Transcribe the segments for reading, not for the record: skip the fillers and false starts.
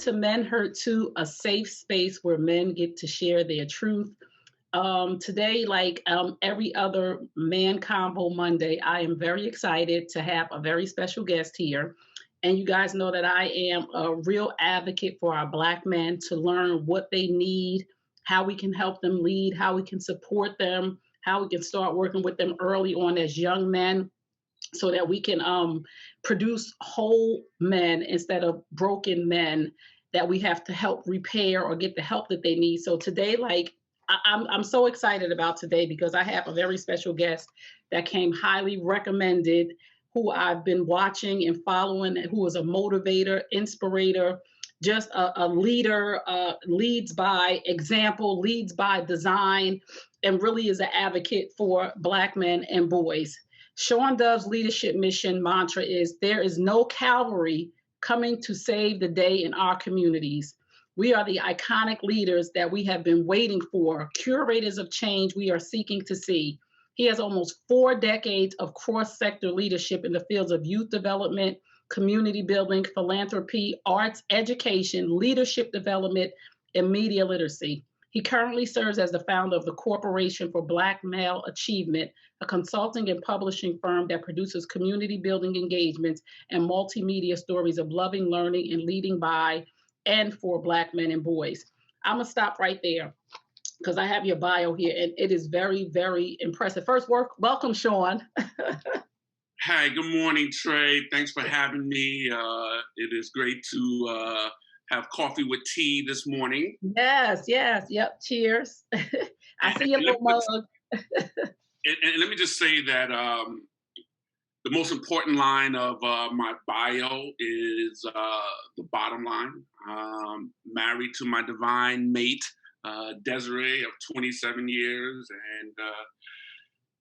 to Men Hurt Too, a safe space where men get to share their truth. Today, like every other Man Combo Monday, I am very excited to have a very special guest here. And you guys know that I am a real advocate for our Black men to learn what they need, how we can help them lead, how we can support them, how we can start working with them early on as young men so that we can produce whole men instead of broken men that we have to help repair or get the help that they need. So today, like I'm so excited about today because I have a very special guest that came highly recommended, who I've been watching and following, who is a motivator, inspirator, just a leader, leads by example, leads by design, and really is an advocate for Black men and boys. Shawn Dove's leadership mission mantra is there is no cavalry coming to save the day in our communities. We are the iconic leaders that we have been waiting for, curators of change we are seeking to see. He has almost 4 decades of cross sector leadership in the fields of youth development, community building, philanthropy, arts, education, leadership development, and media literacy. He currently serves as the founder of the Corporation for Black Male Achievement, a consulting and publishing firm that produces community building engagements and multimedia stories of loving, learning, and leading by and for Black men and boys. I'm going to stop right there because I have your bio here, and it is very, very impressive. First, welcome, Shawn. Hi, good morning, Trey. Thanks for having me. It is great to have coffee with tea this morning. Yes, yes, yep. Cheers. I see your little mug. And let me just say that the most important line of my bio is the bottom line. Married to my divine mate, Desiree, of 27 years, and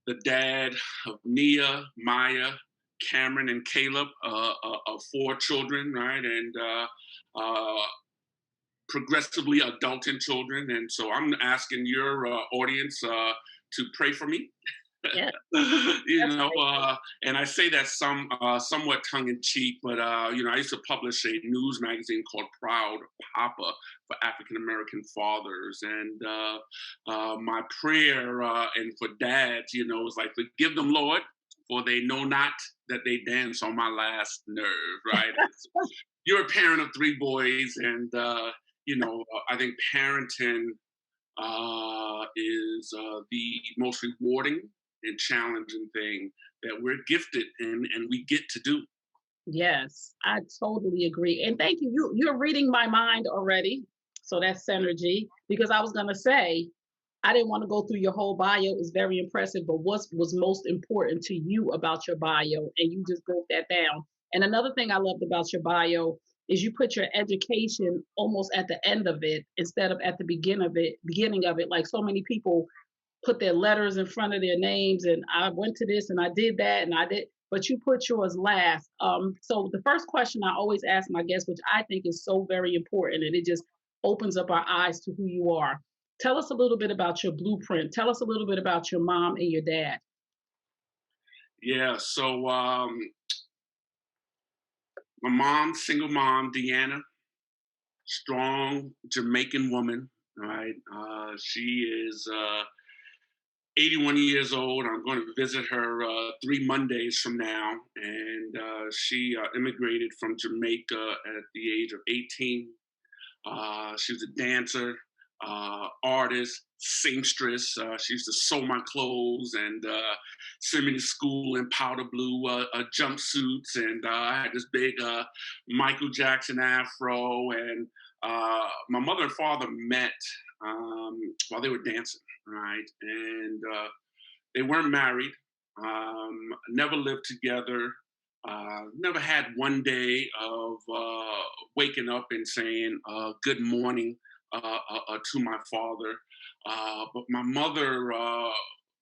the dad of Nia, Maya, Cameron, and Caleb, of 4 children, right? And progressively adulting children. And so I'm asking your audience to pray for me. Yeah. And I say that somewhat tongue in cheek, but I used to publish a news magazine called Proud Papa for African American fathers, and my prayer and for dads, is like, forgive them, Lord, for they know not that they dance on my last nerve, right? You're a parent of 3 boys, and I think parenting is the most rewarding and challenging thing that we're gifted and we get to do. Yes, I totally agree. And thank you. You're reading my mind already. So that's synergy. Because I was going to say, I didn't want to go through your whole bio. It's very impressive. But what was most important to you about your bio? And you just broke that down. And another thing I loved about your bio is you put your education almost at the end of it instead of at the beginning of it. Like so many people put their letters in front of their names, and I went to this and I did that and I did, but you put yours last. So the first question I always ask my guests, which I think is so very important, and it just opens up our eyes to who you are. Tell us a little bit about your blueprint. Tell us a little bit about your mom and your dad. Yeah, so my mom, single mom, Deanna, strong Jamaican woman, right? She is 81 years old. I'm going to visit her 3 Mondays from now. And she immigrated from Jamaica at the age of 18. She was a dancer, artist, seamstress. She used to sew my clothes and send me to school in powder blue jumpsuits. And I had this big Michael Jackson afro. And my mother and father met while they were dancing. Right, and they weren't married, never lived together, never had one day of waking up and saying good morning to my father. But my mother,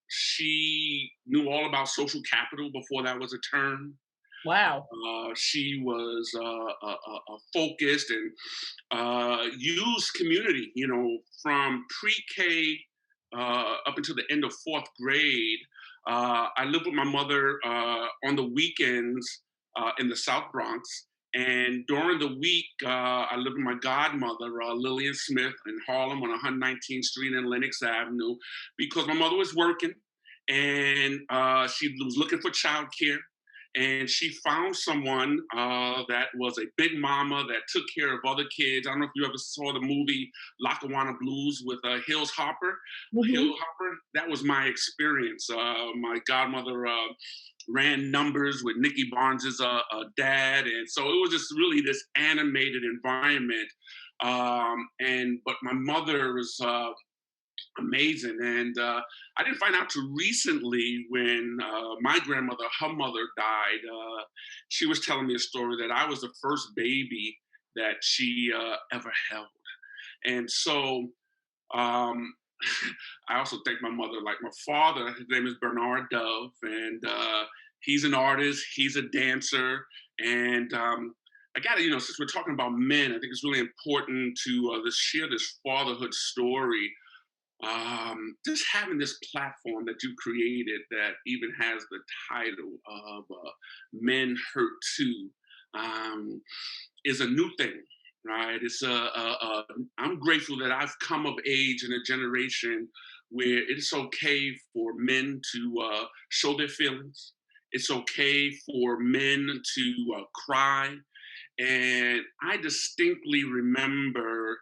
she knew all about social capital before that was a term. Wow. She was focused and used community, from pre-K up until the end of 4th grade. I lived with my mother on the weekends in the South Bronx, And during the week, I lived with my godmother, Lillian Smith, in Harlem on 119th Street and Lenox Avenue, because my mother was working and she was looking for childcare. And she found someone that was a big mama that took care of other kids. I don't know if you ever saw the movie Lackawanna Blues with Hills Hopper. Hmm. Hill Hopper, that was my experience. My godmother ran numbers with Nicky Barnes's dad, and so it was just really this animated environment. And but my mother was amazing, and I didn't find out too recently when my grandmother, her mother, died. She was telling me a story that I was the first baby that she ever held, and so um, I also thank my mother, like my father. His name is Bernard Dove, and he's an artist. He's a dancer, and I got to, since we're talking about men, I think it's really important to share this fatherhood story. Just having this platform that you created that even has the title of "Men Hurt Too" um, is a new thing, right? I'm grateful that I've come of age in a generation where it's okay for men to show their feelings. It's okay for men to cry. And I distinctly remember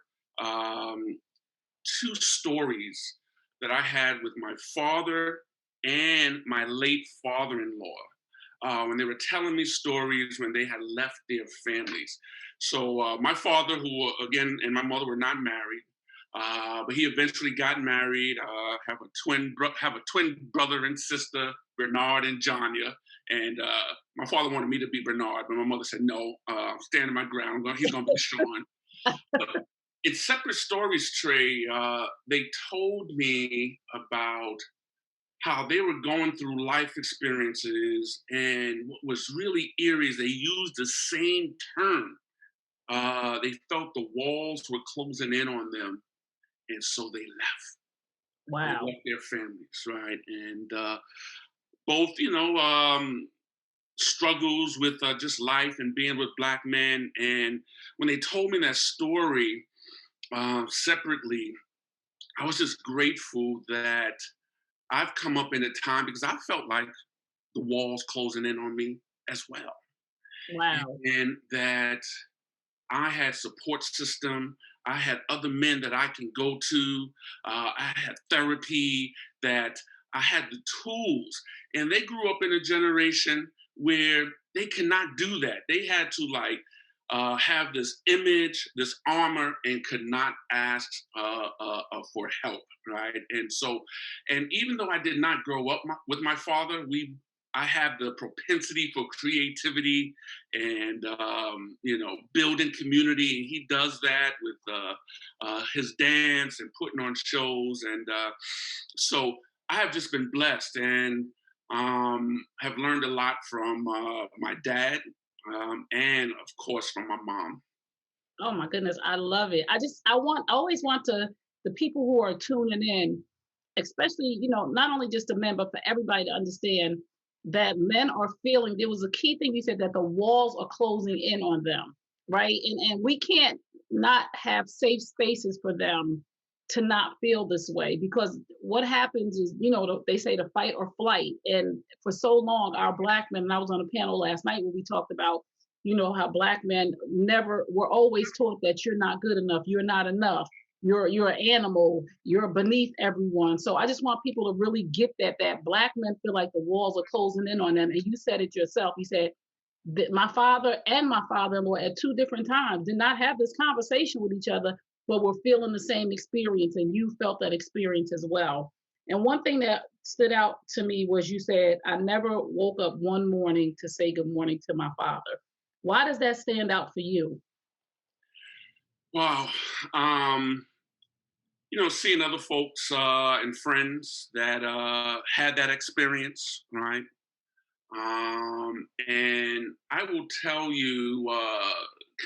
two stories that I had with my father and my late father-in-law when they were telling me stories when they had left their families. So my father, who again and my mother were not married, but he eventually got married. Have a twin brother and sister, Bernard and Janya. And my father wanted me to be Bernard, but my mother said no. I'm standing my ground. He's going to be Shawn. But in separate stories, Trey, they told me about how they were going through life experiences, and what was really eerie is they used the same term. They felt the walls were closing in on them, and so they left. They Wow. left their families, right? And both, struggles with just life and being with black men. And when they told me that story separately, I was just grateful that I've come up in a time because I felt like the walls closing in on me as well. Wow. And that I had support system. I had other men that I can go to. I had therapy, that I had the tools. And they grew up in a generation where they cannot do that. They had to have this image, this armor, and could not ask for help, right? And so, and even though I did not grow up with my father, I had the propensity for creativity and building community, and he does that with his dance and putting on shows, and so I have just been blessed and have learned a lot from my dad, and of course from my mom. Oh my goodness, I love it. I always want to the people who are tuning in, especially, not only just the men, but for everybody to understand that men are feeling, there was a key thing you said, that the walls are closing in on them, right? And we can't not have safe spaces for them to not feel this way, because what happens is, they say the fight or flight. And for so long, our black men, and I was on a panel last night where we talked about, how black men never were always taught that you're not good enough, you're not enough, you're an animal, you're beneath everyone. So I just want people to really get that black men feel like the walls are closing in on them. And you said it yourself. You said that my father and my father-in-law at two different times did not have this conversation with each other, but were feeling the same experience, and you felt that experience as well. And one thing that stood out to me was you said, I never woke up one morning to say good morning to my father. Why does that stand out for you? Wow. Seeing other folks and friends that had that experience, right? And I will tell you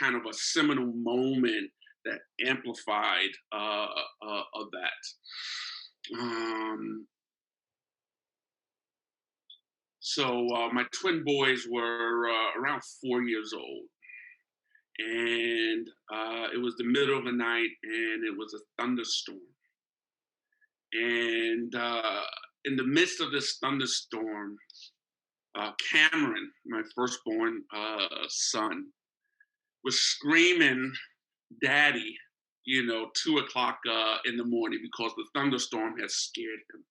kind of a seminal moment that amplified of that. So my twin boys were around 4 years old, and it was the middle of the night, and it was a thunderstorm. And in the midst of this thunderstorm, Cameron, my firstborn son, was screaming, "Daddy!" 2 o'clock in the morning because the thunderstorm had scared him.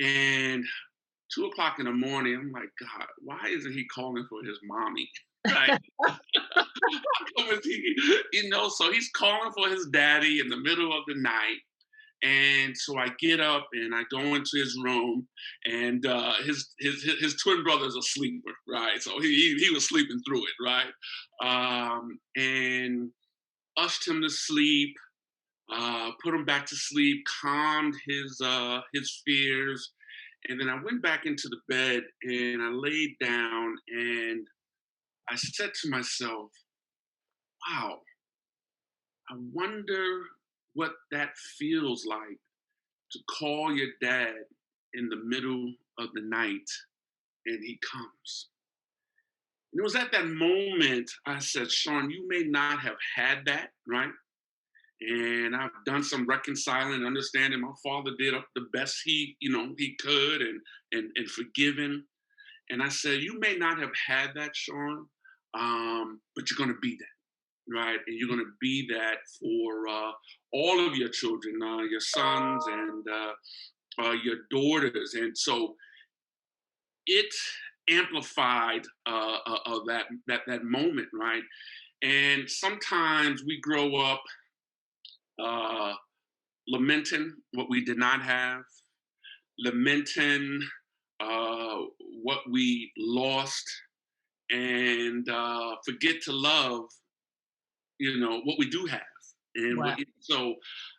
And 2 o'clock in the morning, I'm like, God, why isn't he calling for his mommy? Right? How is he, so he's calling for his daddy in the middle of the night. And so I get up and I go into his room, and his twin brother's a sleeper, right? So he was sleeping through it, right? And ushed him to sleep, put him back to sleep, calmed his fears, and then I went back into the bed and I laid down and I said to myself, "Wow, I wonder what that feels like to call your dad in the middle of the night and he comes." And it was at that moment I said, "Shawn, you may not have had that, right? And I've done some reconciling, understanding. My father did the best he could, and forgiving." And I said, "You may not have had that, Shawn, but you're going to be that, right? And you're going to be that for all of your children, your sons and your daughters." And so it amplified that moment, right? And sometimes we grow up uh, lamenting what we did not have, lamenting what we lost, and forget to love, what we do have. And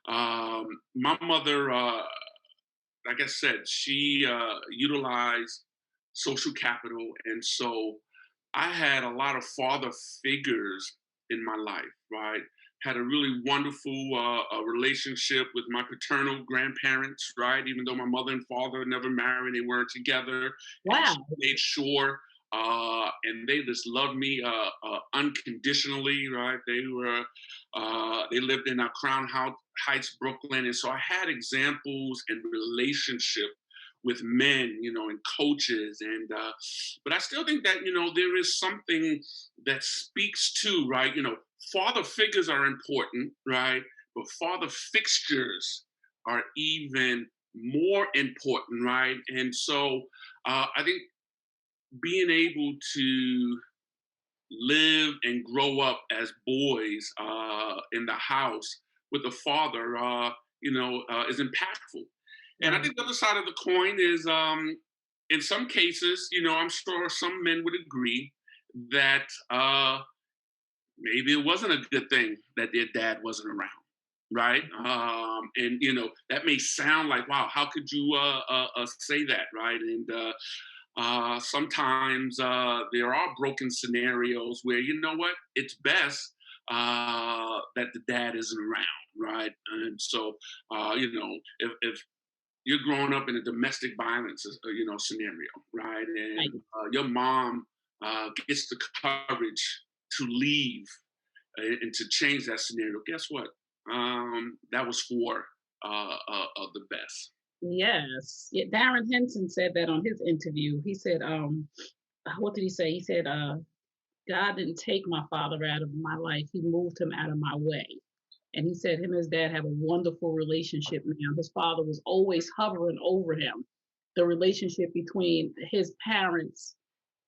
Wow. my mother, like I said, she utilized social capital, and so I had a lot of father figures in my life, right? Had a really wonderful relationship with my paternal grandparents, right? Even though my mother and father never married, they weren't together, and she Wow. made sure, and they just loved me unconditionally, right? They lived in Heights, Brooklyn, and so I had examples and relationship with men, and coaches, and but I still think that there is something that speaks to, right. Father figures are important, right, but father fixtures are even more important, right. And so I think being able to live and grow up as boys in the house with a father, is impactful. And I Right. think the other side of the coin is, in some cases, I'm sure some men would agree that maybe it wasn't a good thing that their dad wasn't around. Right. And, that may sound like, wow, how could you say that? Right. And sometimes there are broken scenarios where, it's best that the dad isn't around. Right. And so, if you're growing up in a domestic violence, scenario, right? Right. And your mom gets the courage to leave and to change that scenario. Guess what? That was for the best. Yes. Yeah, Darren Henson said that on his interview. He said, what did he say? He said, God didn't take my father out of my life. He moved him out of my way. And he said him and his dad have a wonderful relationship now. His father was always hovering over him. The relationship between his parents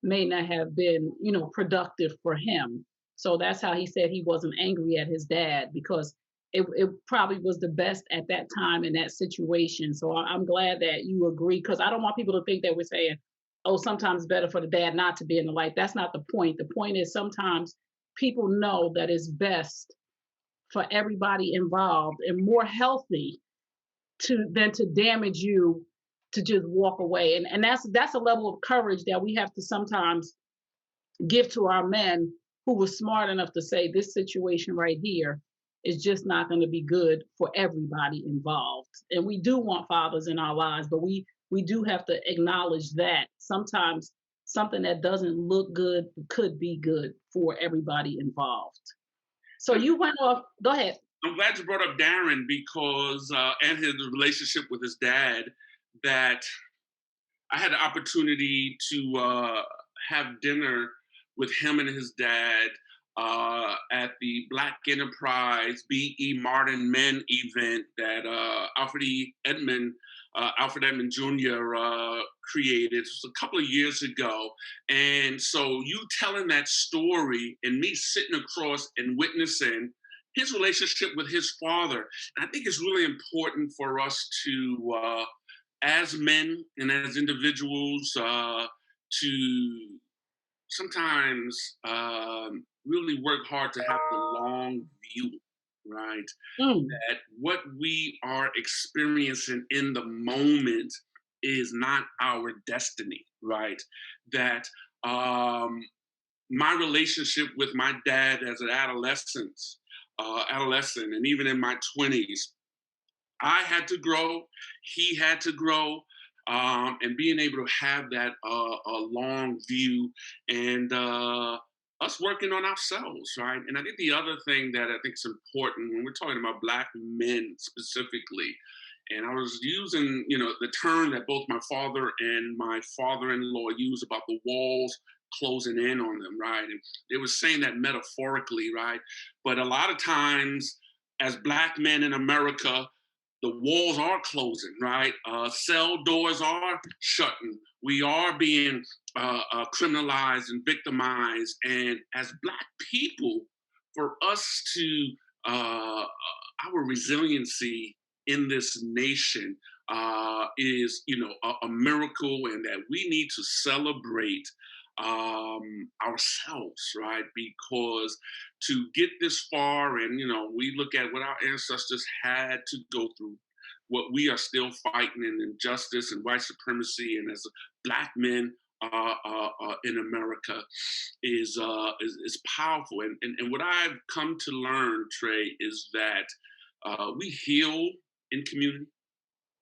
may not have been, productive for him. So that's how he said he wasn't angry at his dad because it probably was the best at that time in that situation. So I'm glad that you agree because I don't want people to think that we're saying, oh, sometimes it's better for the dad not to be in the life. That's not the point. The point is sometimes people know that it's best for everybody involved and more healthy to than to damage you to just walk away. And that's a level of courage that we have to sometimes give to our men who were smart enough to say this situation right here is just not going to be good for everybody involved. And we do want fathers in our lives, but we do have to acknowledge that sometimes something that doesn't look good could be good for everybody involved. So I'm you went off. Go ahead. I'm glad you brought up Darren because and his relationship with his dad. That I had the opportunity to have dinner with him and his dad at the Black Enterprise B.E. Martin Men event that Alfred Edmond Jr. Created. It was a couple of years ago. And so you telling that story and me sitting across and witnessing his relationship with his father. And I think it's really important for us to as men and as individuals to sometimes really work hard to have the long view, right? Mm, That what we are experiencing in the moment is not our destiny, right? That my relationship with my dad as an adolescent, and even in my 20s, I had to grow, he had to grow, and being able to have that a long view and us working on ourselves, right? And I think the other thing that I think is important when we're talking about Black men specifically, and I was using, the term that both my father and my father-in-law use about the walls closing in on them, right? And they were saying that metaphorically, right? But a lot of times, as Black men in America, the walls are closing, right? Cell doors are shutting. We are being criminalized and victimized. And as Black people, for us to, our resiliency in this nation is, a miracle, and that we need to celebrate ourselves, right? Because to get this far, and we look at what our ancestors had to go through, what we are still fighting in injustice and white supremacy, and as Black men in America is powerful. And what I've come to learn, Trey, is that we heal in community,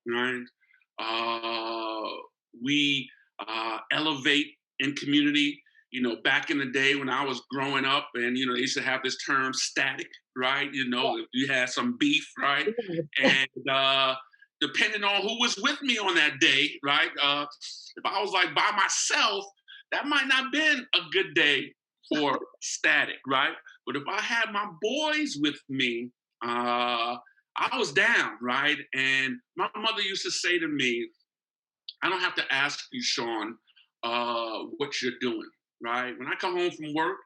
right? Uh, we elevate in community. Back in the day when I was growing up, and they used to have this term static, right? If you had some beef, right? And depending on who was with me on that day, right? If I was like by myself, that might not have been a good day for static, right? But if I had my boys with me, I was down, right? And my mother used to say to me, I don't have to ask you, Shawn, what you're doing, right? When I come home from work,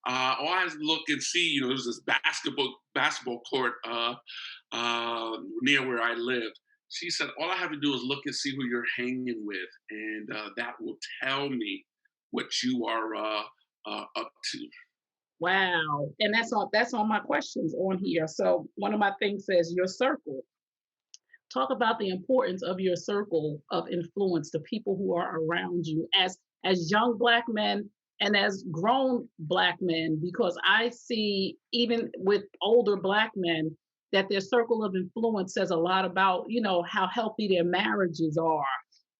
all I look and see, there's this basketball court near where I lived. She said, all I have to do is look and see who you're hanging with, and that will tell me what you are up to. wow. And that's all my questions on here. So one of my things says your circle. Talk about the importance of your circle of influence, the people who are around you as young Black men and as grown Black men, because I see even with older Black men that their circle of influence says a lot about, how healthy their marriages are,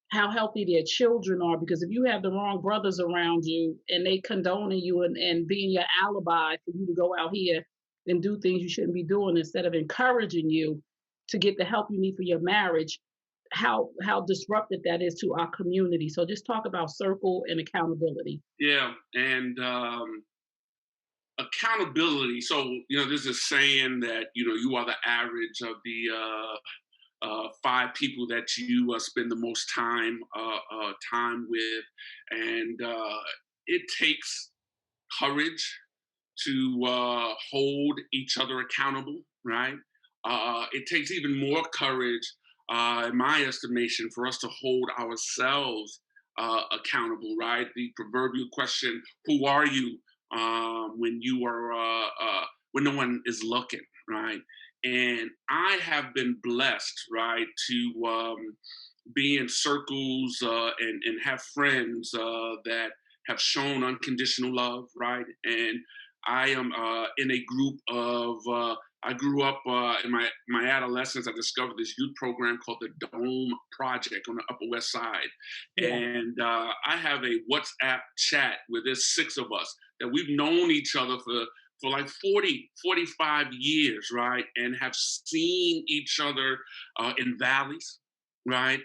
how healthy their children are. Because if you have the wrong brothers around you and they condoning you and being your alibi for you to go out here and do things you shouldn't be doing instead of encouraging you to get the help you need for your marriage, how disruptive that is to our community. So just talk about circle and accountability. Yeah, and accountability. So there's a saying that you are the average of the five people that you spend the most time with, and it takes courage to hold each other accountable, right? It takes even more courage, in my estimation, for us to hold ourselves accountable, right? The proverbial question, who are you when you are, when no one is looking, right? And I have been blessed, right, to be in circles and have friends that have shown unconditional love, right? And I am in a group of I grew up in my adolescence. I discovered this youth program called the Dome Project on the Upper West Side, Yeah. and I have a WhatsApp chat where there's six of us that we've known each other for like 40, 45 years, right? And have seen each other in valleys, right?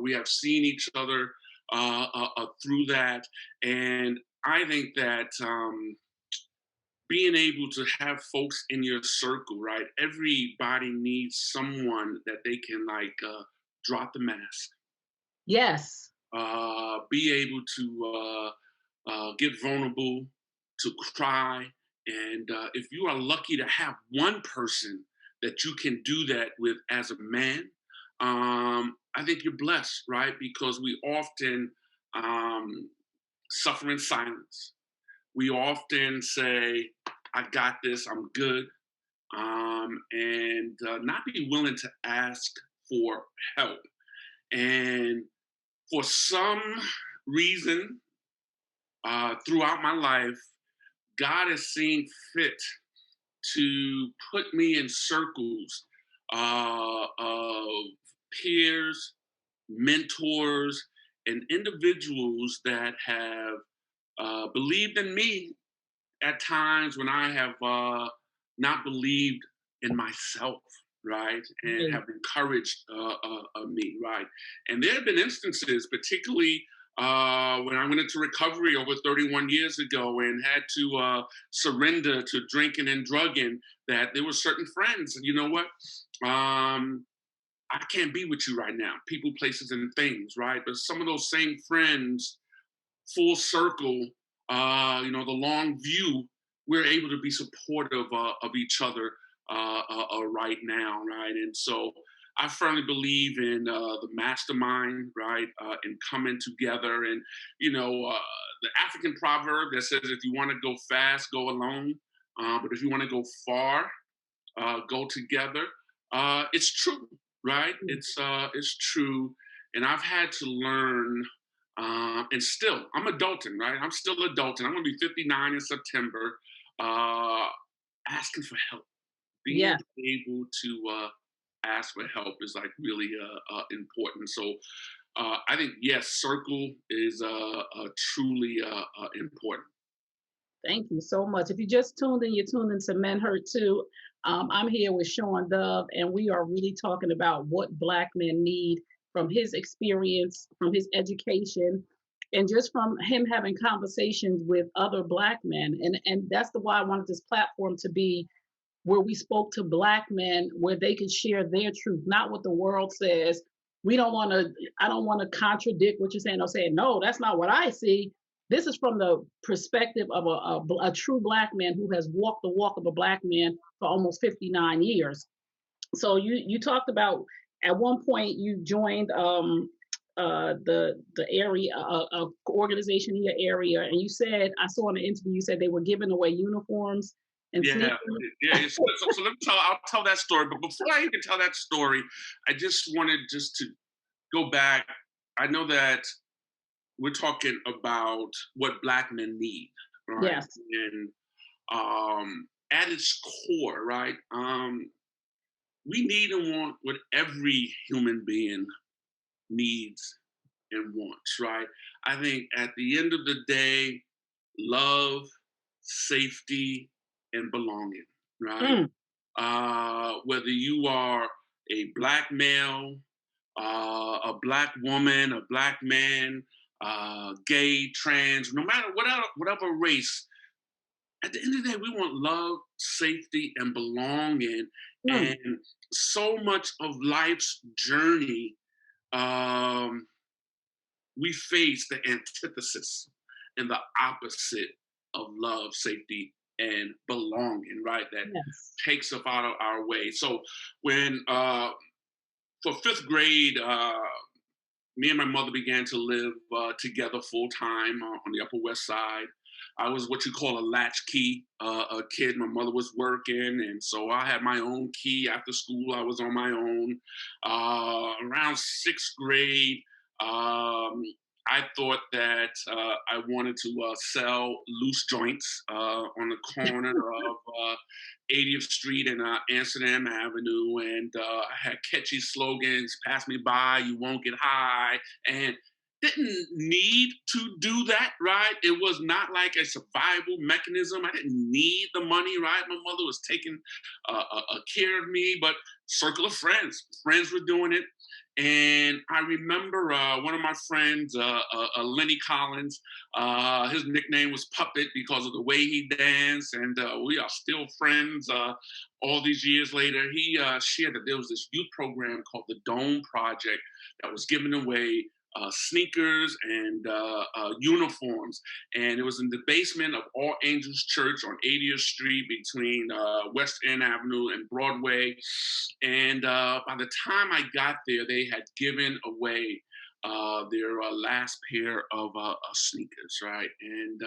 We have seen each other through that. And I think that being able to have folks in your circle, right? Everybody needs someone that they can like drop the mask, Yes. be able to get vulnerable, to cry. And if you are lucky to have one person that you can do that with as a man, I think you're blessed, right? Because we often um, suffer in silence. We often say, I got this, I'm good, and not be willing to ask for help. And for some reason, throughout my life, God has seen fit to put me in circles of peers, mentors, and individuals that have believed in me at times when I have not believed in myself, right, and Right. have encouraged me, right. And there have been instances, particularly when I went into recovery over 31 years ago and had to surrender to drinking and drugging, that there were certain friends, and you know what? I can't be with you right now. People, places, and things, right? But some of those same friends, full circle, the long view, we're able to be supportive of each other right now, right? And so I firmly believe in the mastermind, right? And coming together. And, the African proverb that says, if you want to go fast, go alone. But if you want to go far, go together. It's true, right? It's true, and I've had to learn. And still, I'm adulting, right? I'm still adulting. I'm going to be 59 in September. Uh, Asking for help, being Yeah. able to ask for help is like really important. So I think yes, circle is truly important. Thank you so much. If you just tuned in, you're tuned into Men Hurt Too. I'm here with Shawn Dove, and we are really talking about what Black men need from his experience, from his education, and just from him having conversations with other Black men. And that's the why I wanted this platform to be where we spoke to Black men, where they could share their truth, not what the world says. We don't want to, I don't want to contradict what you're saying or saying, no, that's not what I see. This is from the perspective of a true Black man who has walked the walk of a Black man for almost 59 years. So you talked about at one point you joined the area organization in your area, and you said I saw in the interview you said they were giving away uniforms and Yeah, sneakers. yeah. So let me tell. I'll tell that story. But before I even tell that story, I just wanted just to go back. I know that we're talking about what Black men need, right? Yes. And at its core, right? We need and want what every human being needs and wants, right? I think at the end of the day, love, safety, and belonging, right? Mm, Whether you are a Black male, a Black woman, a Black man, gay, trans, no matter whatever race, at the end of the day, we want love, safety, and belonging. mm. And so much of life's journey, um, we face the antithesis and the opposite of love, safety, and belonging, right? That Yes. takes us out of our way. So when for fifth grade, me and my mother began to live together full time on the Upper West Side. I was what you call a latchkey a kid. My mother was working, and so I had my own key. After school, I was on my own. Around sixth grade, um, I thought that I wanted to sell loose joints on the corner of 80th Street and Amsterdam Avenue, and I had catchy slogans: "Pass me by, you won't get high," and didn't need to do that, right? It was not like a survival mechanism. I didn't need the money, right? My mother was taking care of me, but circle of friends were doing it. And I remember one of my friends, Lenny Collins. His nickname was Puppet because of the way he danced, and we are still friends. All these years later, he shared that there was this youth program called the Dome Project that was giving away sneakers and uniforms. And it was in the basement of All Angels Church on 80th Street between West End Avenue and Broadway. And by the time I got there, they had given away their last pair of sneakers, right? And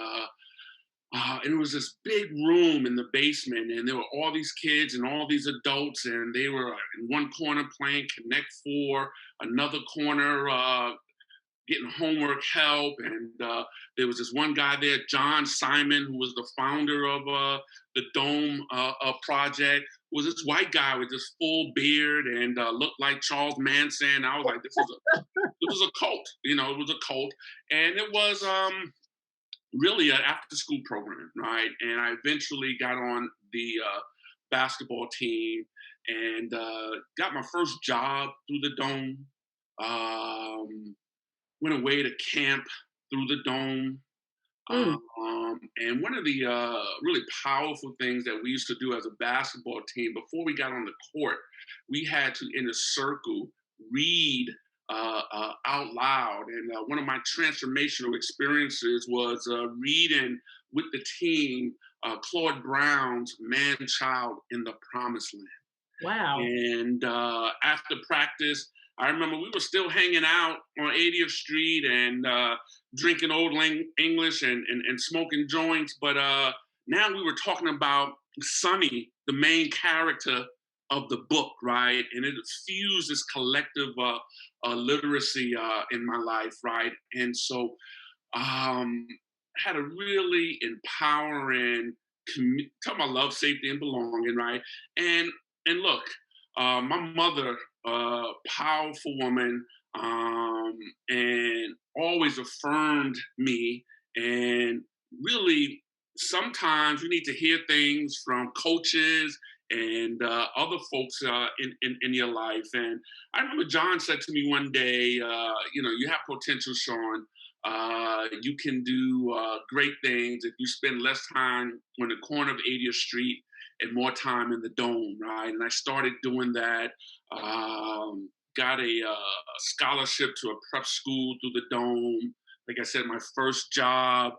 it was this big room in the basement, and there were all these kids and all these adults, and they were in one corner playing Connect Four, another corner getting homework help. And there was this one guy there, John Simon, who was the founder of the Dome Project. Was this white guy with this full beard and looked like Charles Manson. I was like, this is a cult. You know, it was a cult, and it was really an after-school program, right? And I eventually got on the basketball team and got my first job through the Dome. Went away to camp through the Dome. Mm. And one of the really powerful things that we used to do as a basketball team before we got on the court, we had to, in a circle, read out loud. And one of my transformational experiences was reading with the team Claude Brown's Man Child in the Promised Land. Wow. And after practice, I remember we were still hanging out on 80th Street and drinking old English and smoking joints. But now we were talking about Sonny, the main character of the book, right? And it fused this collective literacy in my life, right? And so had a really empowering, talking about love, safety, and belonging, right? And look, my mother, powerful woman, and always affirmed me. And really, sometimes you need to hear things from coaches and other folks in your life. And I remember John said to me one day, you have potential, Shawn. You can do great things if you spend less time on the corner of 80th Street and more time in the Dome, right? And I started doing that. Got a scholarship to a prep school through the Dome. Like I said, my first job,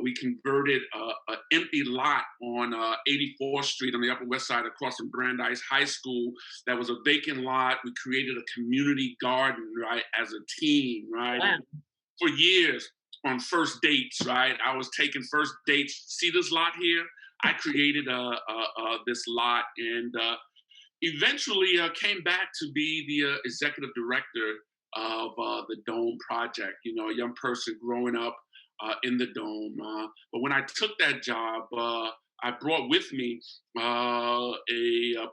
we converted an empty lot on 84th Street on the Upper West Side across from Brandeis High School. That was a vacant lot. We created a community garden, right, as a team, right? Wow. And for years, on first dates, right, I was taking first dates. See this lot here? I created this lot, and eventually came back to be the executive director of the Dome Project. You know, a young person growing up in the Dome. But when I took that job, I brought with me a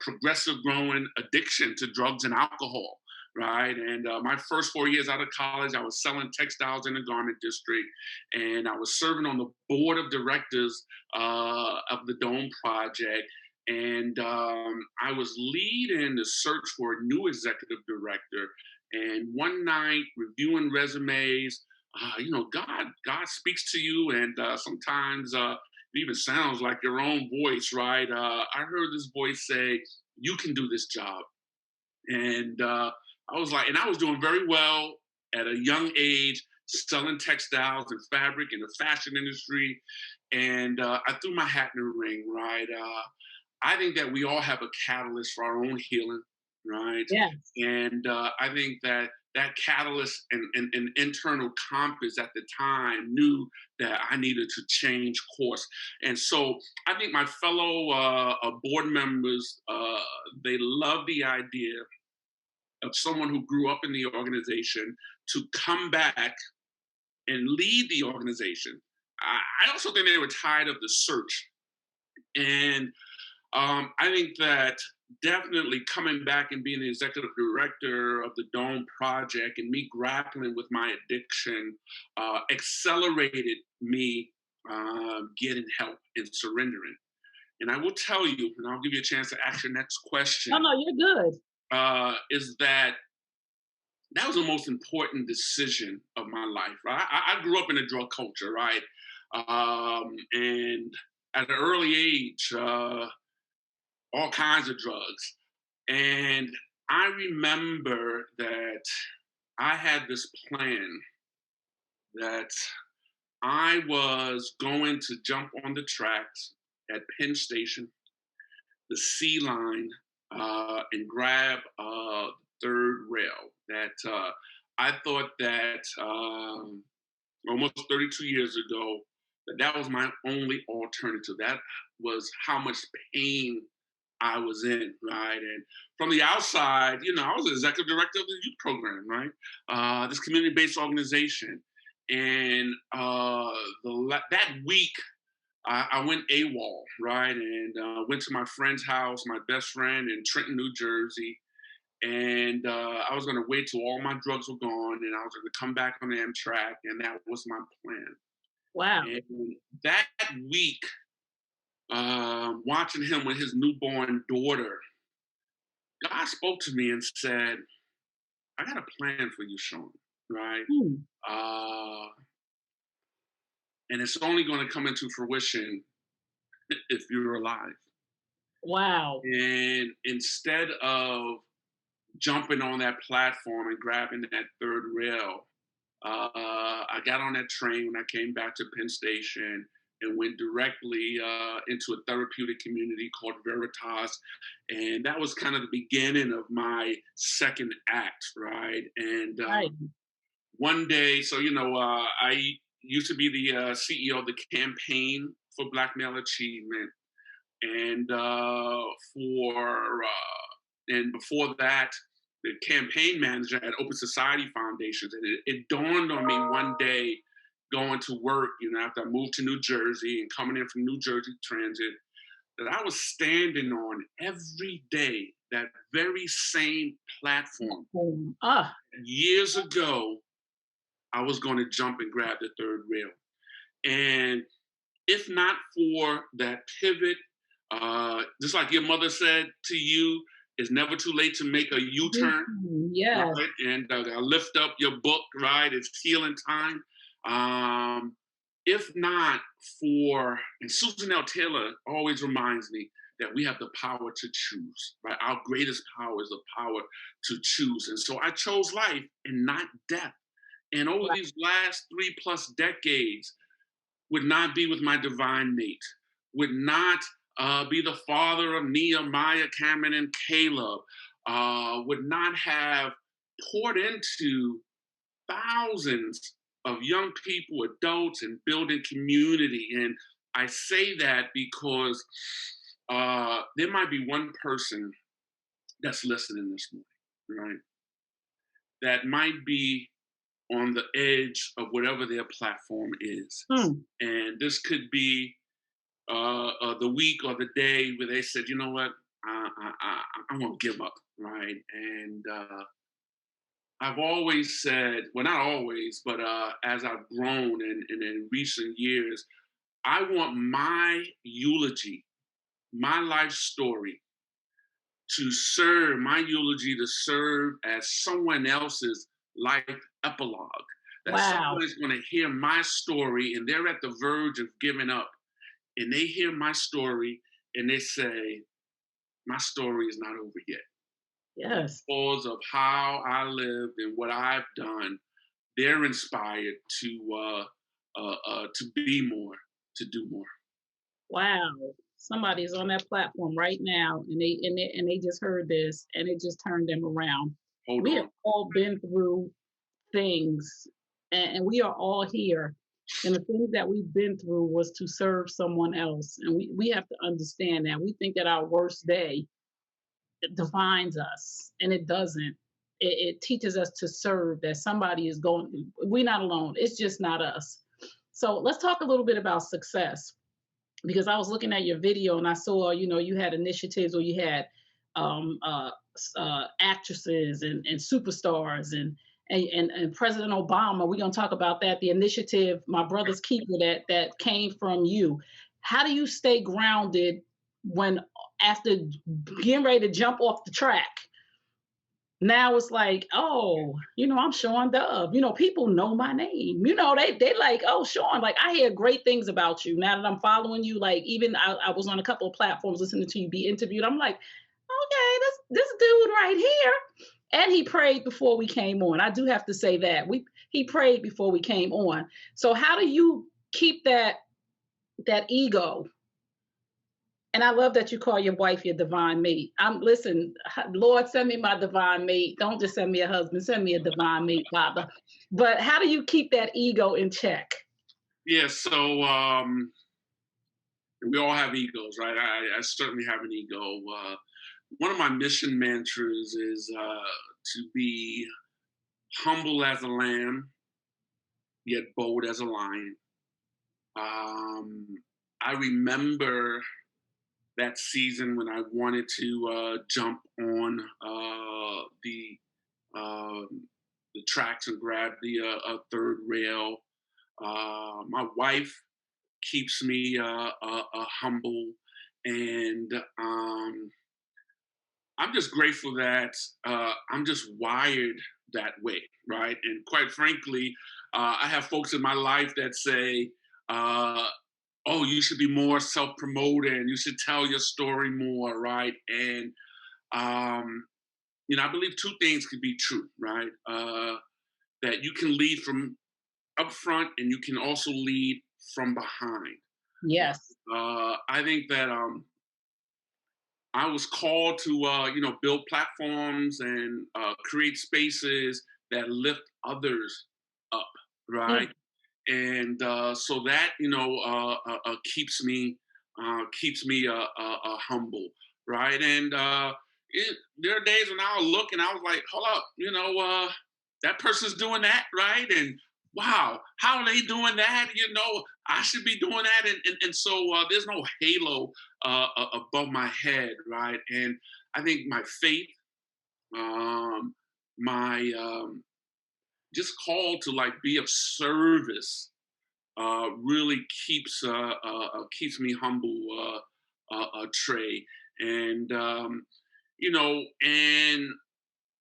progressive growing addiction to drugs and alcohol. Right. And my first 4 years out of college, I was selling textiles in the garment district. And I was serving on the board of directors of the Dome Project. And I was leading the search for a new executive director. And one night, reviewing resumes, God speaks to you, and sometimes it even sounds like your own voice, right? I heard this voice say, "You can do this job," and I was like, and I was doing very well at a young age, selling textiles and fabric in the fashion industry, and I threw my hat in the ring, right? I think that we all have a catalyst for our own healing, right? Yes. And I think that that catalyst and internal compass at the time knew that I needed to change course. And so I think my fellow board members, they love the idea of someone who grew up in the organization to come back and lead the organization. I also think they were tired of the search. And I think that definitely coming back and being the executive director of the Dome Project and me grappling with my addiction accelerated me getting help and surrendering. And I will tell you, and I'll give you a chance to ask your next No, question, no, you're good. is that that was the most important decision of my life. Right? I grew up in a drug culture, right? And at an early age, all kinds of drugs. And I remember that I had this plan that I was going to jump on the tracks at Penn Station, the C line, and grab third rail. That I thought that almost 32 years ago, that was my only alternative. That was how much pain I was in, right? And from the outside, I was the executive director of the youth program, right? This community-based organization. And that week, I went AWOL, right? And went to my friend's house, my best friend in Trenton, New Jersey. And I was going to wait till all my drugs were gone, and I was going to come back on Amtrak, and that was my plan. Wow. And that week, watching him with his newborn daughter, God spoke to me and said, I got a plan for you, Shawn, right? Hmm. Uh, and it's only going to come into fruition if you're alive. Wow. And instead of jumping on that platform and grabbing that third rail, I got on that train when I came back to Penn Station and went directly into a therapeutic community called Veritas. And that was kind of the beginning of my second act, right? And Right. one day, so, I used to be the CEO of the Campaign for Black Male Achievement. And and before that, the campaign manager at Open Society Foundations. And it dawned on me one day going to work, after I moved to New Jersey and coming in from New Jersey Transit, that I was standing on every day that very same platform. Ah, Years ago, I was going to jump and grab the third rail. And if not for that pivot, just like your mother said to you, it's never too late to make a U-turn, yes. right? And lift up your book, right? It's healing time. If not for, and Susan L. Taylor always reminds me that we have the power to choose, right? Our greatest power is the power to choose. And so I chose life and not death. And over Wow. these last 3+ decades, would not be with my divine mate, would not be the father of Nehemiah, Cameron, and Caleb, would not have poured into thousands of young people, adults, and building community. And I say that because there might be one person that's listening this morning, right? That might be on the edge of whatever their platform is. Hmm. And this could be the week or the day where they said, you know what, I'm going to give up, right? And I've always said, well, not always, but as I've grown and in recent years, I want my eulogy, my life story, to serve as someone else's life epilogue. That Wow. someone is going to hear my story and they're at the verge of giving up, and they hear my story and they say, my story is not over yet. Yes. Because of how I lived and what I've done, they're inspired to be more, to do more. Wow. Somebody's on that platform right now and they just heard this and it just turned them around. Hold We have on. all been through things and we are all here. And the things that we've been through was to serve someone else. And we have to understand that. We think that our worst day defines us, and it doesn't. it teaches us to serve, that somebody is going, we're not alone. It's just not us. So let's talk a little bit about success, because I was looking at your video and I saw, you had initiatives, or you had um, uh, actresses and superstars and President Obama. We're gonna talk about that. The initiative, My Brother's Keeper, that came from you. How do you stay grounded when, after getting ready to jump off the track, now it's like, oh, I'm Shawn Dove. People know my name. They like, oh, Shawn. Like, I hear great things about you now that I'm following you. Like, even I was on a couple of platforms listening to you be interviewed. I'm like, okay, this dude right here. And he prayed before we came on. I do have to say that he prayed before we came on. So how do you keep that ego? And I love that you call your wife your divine mate. Listen, Lord, send me my divine mate. Don't just send me a husband, send me a divine mate, Father. But how do you keep that ego in check? Yeah, so we all have egos, right? I certainly have an ego. One of my mission mantras is to be humble as a lamb, yet bold as a lion. I remember that season when I wanted to jump on the tracks and grab the third rail. My wife keeps me humble, and I'm just grateful that I'm just wired that way, right? And quite frankly, I have folks in my life that say, "Oh, you should be more self-promoting. You should tell your story more," right? And um, I believe two things could be true, right? That you can lead from up front, and you can also lead from behind. Yes. I think that I was called to, build platforms and create spaces that lift others up, right? Mm. And so that keeps me humble, right? And there are days when I'll look and I was like, hold up, that person's doing that, right? And wow, how are they doing that? I should be doing that, and so there's no halo above my head, right? And I think my faith, my just call to like be of service really keeps me humble, Trey. And and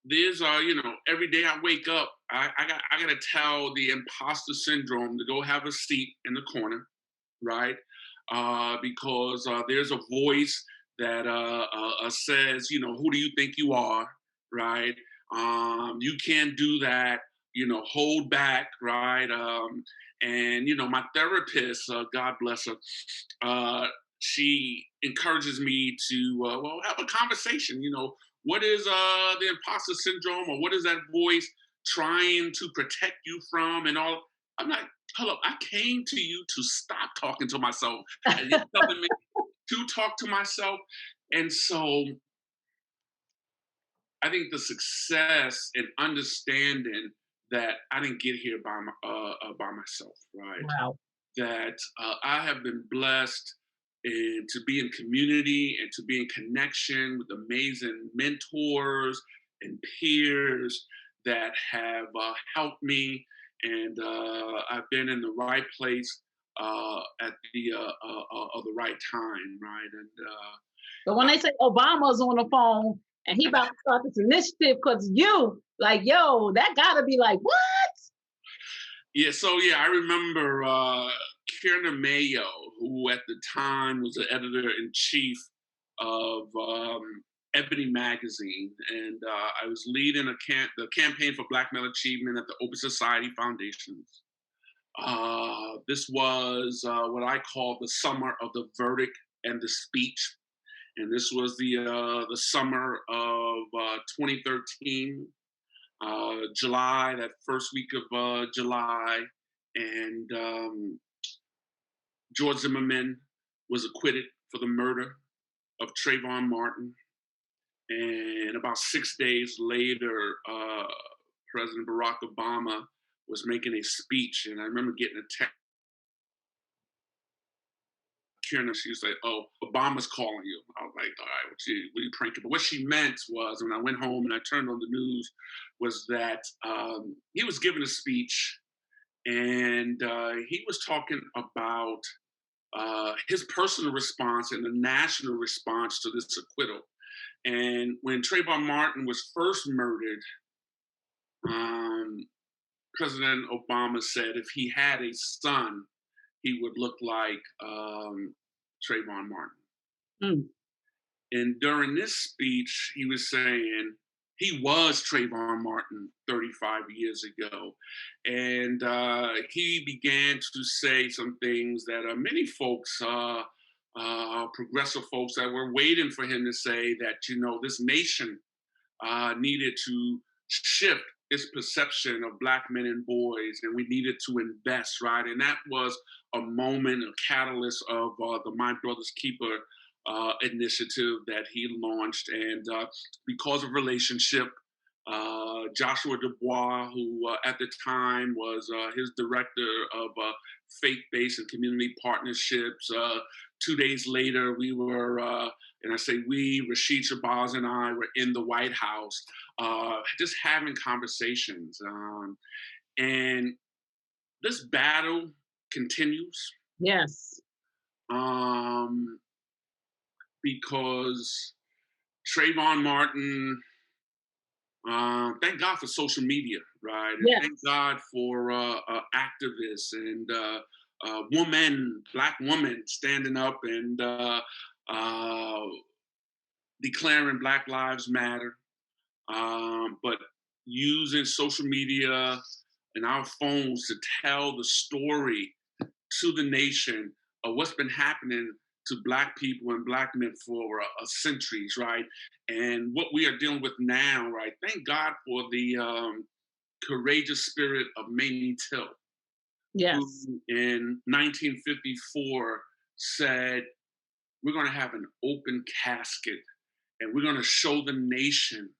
there's every day I wake up, I gotta tell the imposter syndrome to go have a seat in the corner, right? Because there's a voice that says, who do you think you are, right? You can't do that, hold back, right? And my therapist, God bless her, she encourages me to have a conversation. What is the imposter syndrome, or what is that voice trying to protect you from, and all? I'm like, hold up, I came to you to stop talking to myself, and you're telling me to talk to myself. And so I think the success and understanding that I didn't get here by myself, right? Wow. That I have been blessed and to be in community and to be in connection with amazing mentors and peers that have helped me, and I've been in the right place at the right time, right? And But when they say Obama's on the phone and he about to start this initiative because you, like, yo, that gotta be like, what? yeah, so yeah, I remember Kierna Mayo, who at the time was the editor in chief of Ebony magazine, and I was leading the campaign for Black Male Achievement at the Open Society Foundations. This was what I call the summer of the verdict and the speech, and this was the summer of 2013, July, that first week of July, and George Zimmerman was acquitted for the murder of Trayvon Martin. And about 6 days later, President Barack Obama was making a speech, and I remember getting a text. Karen, she was like, "Oh, Obama's calling you." I was like, "All right, what you pranking?" But what she meant was, when I went home and I turned on the news, was that he was giving a speech, and he was talking about his personal response and the national response to this acquittal. And when Trayvon Martin was first murdered, um, President Obama said if he had a son, he would look like Trayvon Martin. Mm. And during this speech, he was saying he was Trayvon Martin 35 years ago. And he began to say some things that many folks, progressive folks, that were waiting for him to say, that, this nation needed to shift its perception of black men and boys, and we needed to invest, right? And that was a moment, a catalyst of the My Brother's Keeper initiative that he launched. And because of relationship, Joshua Dubois, who at the time was his director of faith-based and community partnerships. 2 days later, we were, and I say we, Rashid Shabazz and I were in the White House, just having conversations. And this battle continues, Yes. um, because Trayvon Martin, thank God for social media, right? And thank Yes. God for activists and black women standing up and uh, declaring Black Lives Matter, but using social media and our phones to tell the story to the nation of what's been happening to black people and black men for centuries, right? And what we are dealing with now, right? Thank God for the courageous spirit of Mamie Till, who Yes. in 1954 said, "We're going to have an open casket, and we're going to show the nation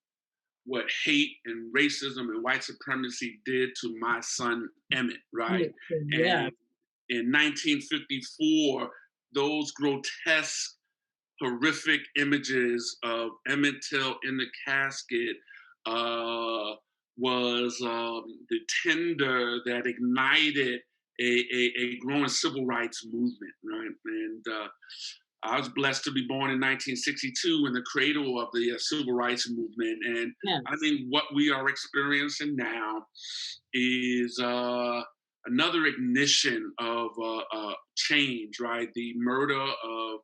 what hate and racism and white supremacy did to my son Emmett," right? And Yes. in 1954, those grotesque, horrific images of Emmett Till in the casket was the tinder that ignited a growing civil rights movement, right? And I was blessed to be born in 1962 in the cradle of the civil rights movement. And I Yes. think what we are experiencing now is another ignition of change, right? The murder of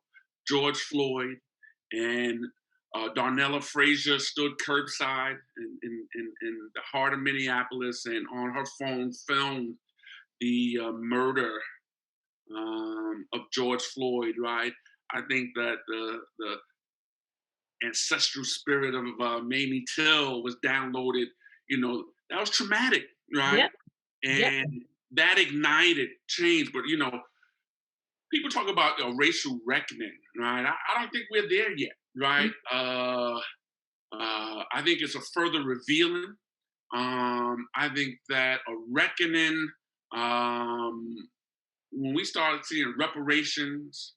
George Floyd, and Darnella Frazier stood curbside in the heart of Minneapolis, and on her phone filmed the murder of George Floyd, right? I think that the ancestral spirit of Mamie Till was downloaded. That was traumatic, right? Yep. Yep. And that ignited change. But people talk about a racial reckoning, right? I don't think we're there yet, right? I think it's a further revealing. I think that a reckoning, when we started seeing reparations,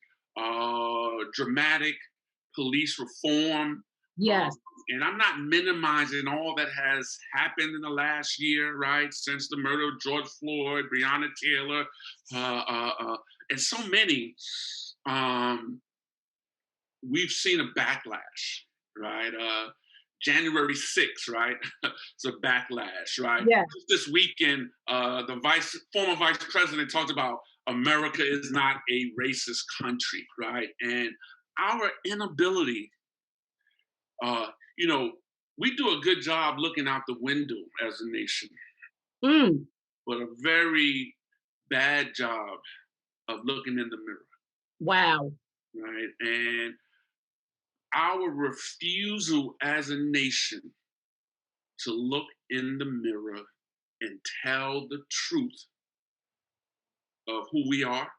dramatic police reform, um, Yes. and I'm not minimizing all that has happened in the last year, right? Since the murder of George Floyd, Breonna Taylor, and so many, um, we've seen a backlash, right? January 6th, right? It's a backlash, right? Yes. Just this weekend, the former vice president talked about America is not a racist country, right? And our inability, uh, you know, we do a good job looking out the window as a nation, Mm. but a very bad job of looking in the mirror, Wow. right? And our refusal as a nation to look in the mirror and tell the truth of who we are.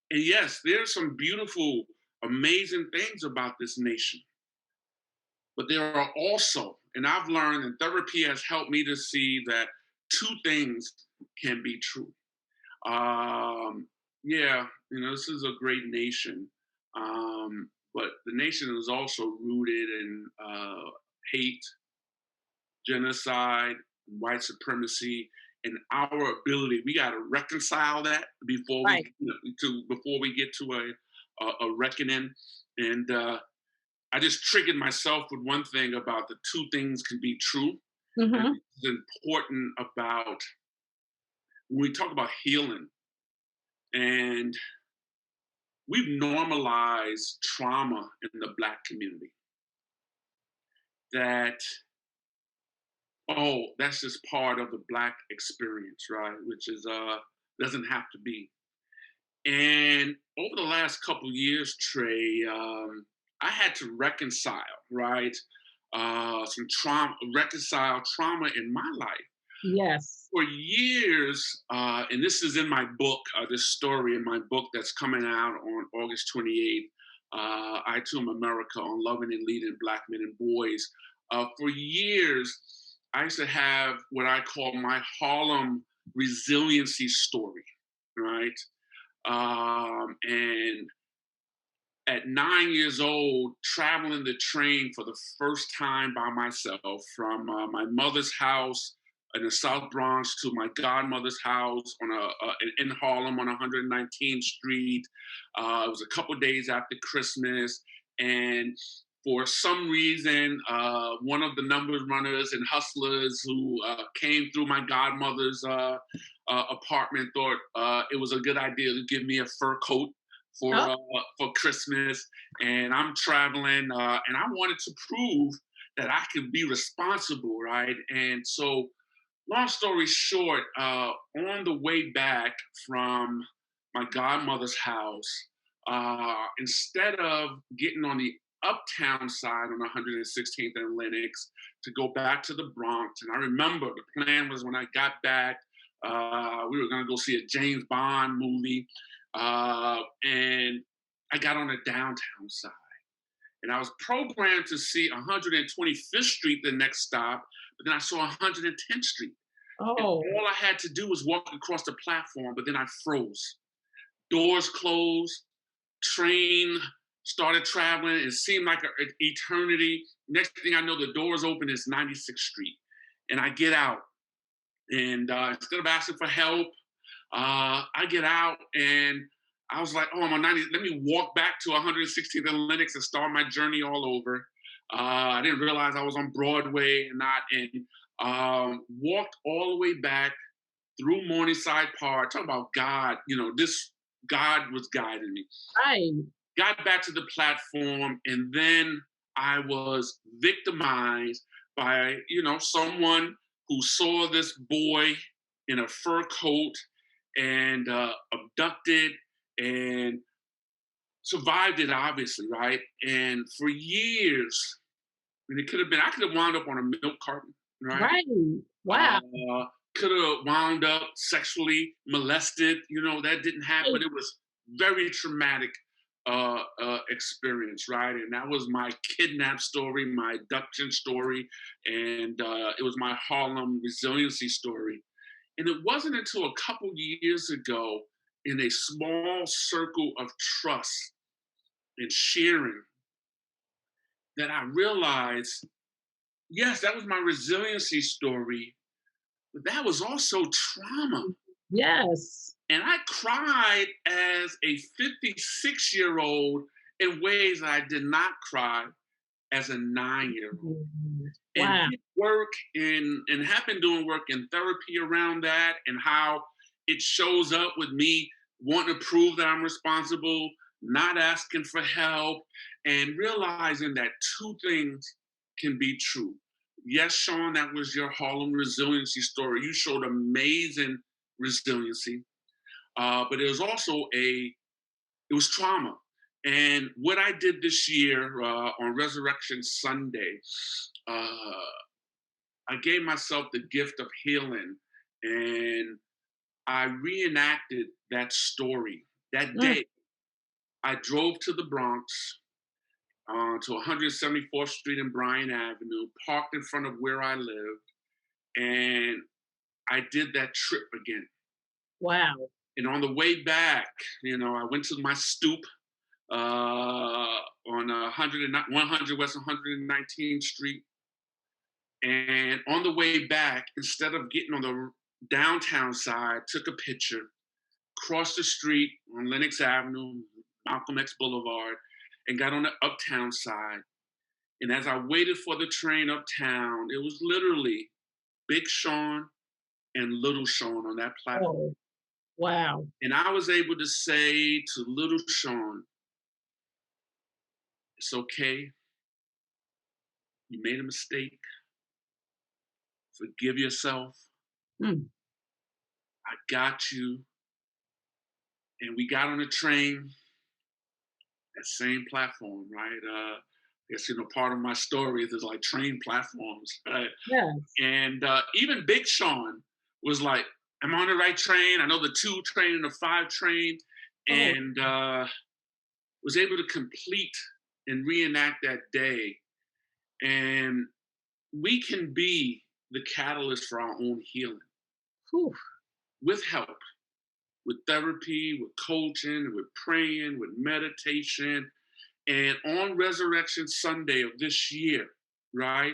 And yes, there's some beautiful, amazing things about this nation. But there are also, and I've learned, and therapy has helped me to see that two things can be true. Um, yeah, this is a great nation, but the nation is also rooted in hate, genocide, white supremacy, and our ability. We got to reconcile that before we Right. before we get to a reckoning. And I just triggered myself with one thing about the two things can be true. And Hmm. it's important about when we talk about healing, and we've normalized trauma in the Black community. That, oh, that's just part of the Black experience, right? Which is doesn't have to be. And over the last couple of years, Trey, I had to reconcile, right? Some trauma, reconcile trauma in my life. Yes. For years, and this is in my book, this story in my book that's coming out on August 28th, I Too Am America on Loving and Leading Black Men and Boys. For years, I used to have what I call my Harlem resiliency story, right? And at 9 years old, traveling the train for the first time by myself from my mother's house in the South Bronx to my godmother's house in Harlem on 119th Street. It was a couple days after Christmas, and for some reason, one of the number runners and hustlers who came through my godmother's apartment thought it was a good idea to give me a fur coat Oh, for Christmas, and I'm traveling, and I wanted to prove that I could be responsible, right? And so, long story short, on the way back from my godmother's house, instead of getting on the uptown side on 116th and Lenox to go back to the Bronx, and I remember the plan was when I got back, we were going to go see a James Bond movie, and I got on the downtown side. And I was programmed to see 125th Street the next stop, but then I saw 110th Street. And oh, all I had to do was walk across the platform, but then I froze. Doors closed, train started traveling. It seemed like an eternity. Next thing I know, the doors open, it's 96th Street. And I get out. And instead of asking for help, I get out and I was like, oh, I'm on 90. Let me walk back to 116th and Lenox and start my journey all over. I didn't realize I was on Broadway and not in. Walked all the way back through Morningside Park. Talk about God. This God was guiding me. right. Got back to the platform, and then I was victimized by someone who saw this boy in a fur coat and abducted and survived it, obviously, right? And for years, and I could have wound up on a milk carton, right? Right. Wow. Uh, could have wound up sexually molested. That didn't happen, Right. but it was very traumatic experience, right? And that was my kidnap story, my abduction story, and it was my Harlem resiliency story. And it wasn't until a couple years ago, in a small circle of trust and sharing, that I realized, yes, that was my resiliency story, but that was also trauma. Yes. And I cried as a 56-year-old in ways that I did not cry as a 9-year-old. And Wow. did work and have been doing work in therapy around that and how it shows up with me wanting to prove that I'm responsible, not asking for help, and realizing that two things can be true. Yes, Shawn, that was your Harlem resiliency story. You showed amazing resiliency, but it was also it was trauma. And what I did this year on Resurrection Sunday, uh, I gave myself the gift of healing, and I reenacted that story. That Mm, day, I drove to the Bronx to 174th Street and Bryan Avenue, parked in front of where I lived, and I did that trip again. Wow. And on the way back, I went to my stoop on 100 West 119th Street. And on the way back, instead of getting on the downtown side, took a picture, crossed the street on Lenox Avenue, Malcolm X Boulevard, and got on the uptown side. And as I waited for the train uptown, it was literally Big Sean and Little Sean on that platform. Oh, wow. And I was able to say to Little Sean, it's okay. You made a mistake. Forgive yourself. Mm, I got you. And we got on the train, that same platform, right? I guess, part of my story is like train platforms, right? yes. And even Big Sean was like, I'm on the right train. I know the 2 train and the 5 train. Oh, And was able to complete and reenact that day. And we can be the catalyst for our own healing whew. with help, with therapy, with coaching, with praying, with meditation. And on Resurrection Sunday of this year, right?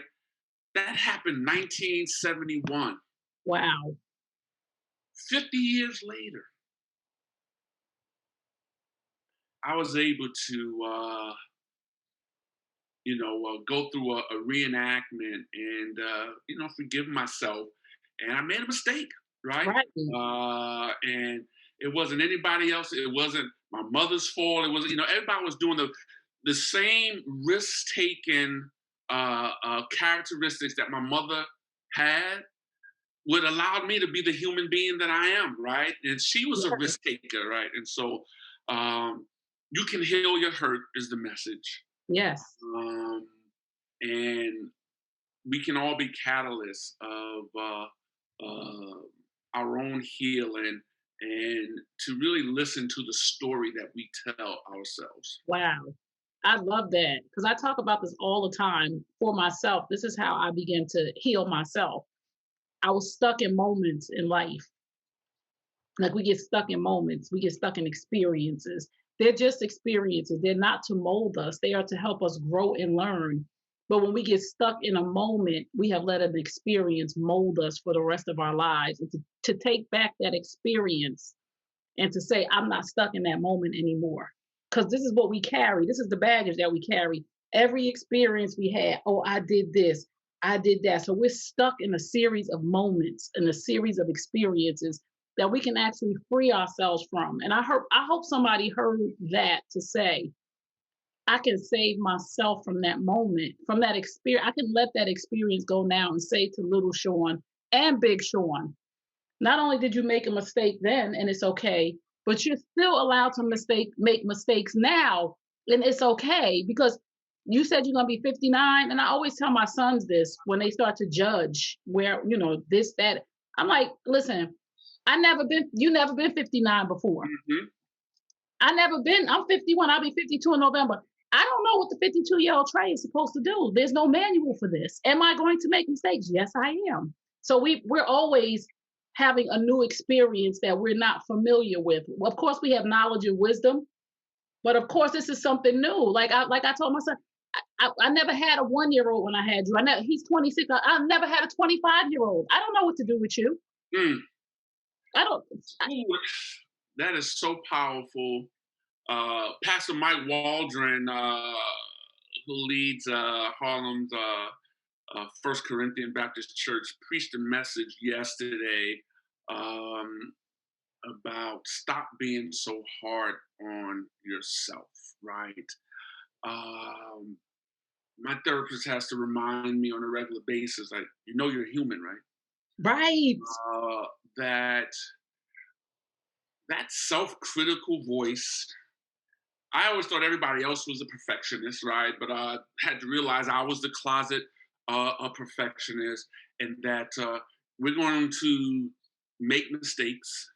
That happened 1971. Wow. 50 years later, I was able to, go through a reenactment and, forgive myself. And I made a mistake, right? Right. And it wasn't anybody else. It wasn't my mother's fault. It wasn't, everybody was doing the same risk taking characteristics that my mother had would allow me to be the human being that I am, right? And she was a Yeah. risk taker, right? And so um, you can heal your hurt is the message. Yes. Um, and we can all be catalysts of uh, our own healing and to really listen to the story that we tell ourselves. Wow. I love that because I talk about this all the time for myself. This is how I begin to heal myself. I was stuck in moments in life. Like we get stuck in moments, we get stuck in experiences. They're just experiences. They're not to mold us, they are to help us grow and learn. But when we get stuck in a moment, we have let an experience mold us for the rest of our lives. And to take back that experience and to say, I'm not stuck in that moment anymore. Because this is what we carry. This is the baggage that we carry. Every experience we had, oh, I did this, I did that. So we're stuck in a series of moments, in a series of experiences that we can actually free ourselves from. And I hope somebody heard that to say, I can save myself from that moment, from that experience. I can let that experience go now and say to little Sean and big Sean, not only did you make a mistake then and it's okay, but you're still allowed to make mistakes now and it's okay because you said you're going to be 59 and I always tell my sons this when they start to judge where, this that. I'm like, "Listen, you never been 59 before. Hmm. I never been. I'm 51. I'll be 52 in November. I don't know what the 52-year-old Trey is supposed to do. There's no manual for this. Am I going to make mistakes? Yes, I am. So we're always having a new experience that we're not familiar with. Of course, we have knowledge and wisdom, but of course, this is something new. Like I told my son, I never had a 1-year-old when I had you. He's 26. I never had a 25-year-old. I don't know what to do with you. Mm. I don't. Ooh, that is so powerful. Pastor Mike Waldron, who leads Harlem's First Corinthian Baptist Church, preached a message yesterday um, about stop being so hard on yourself, right? Um, my therapist has to remind me on a regular basis, like, you're human, right? Right. Uh, that that self-critical voice. I always thought everybody else was a perfectionist, right? But I had to realize I was the closet a perfectionist, and that we're going to make mistakes,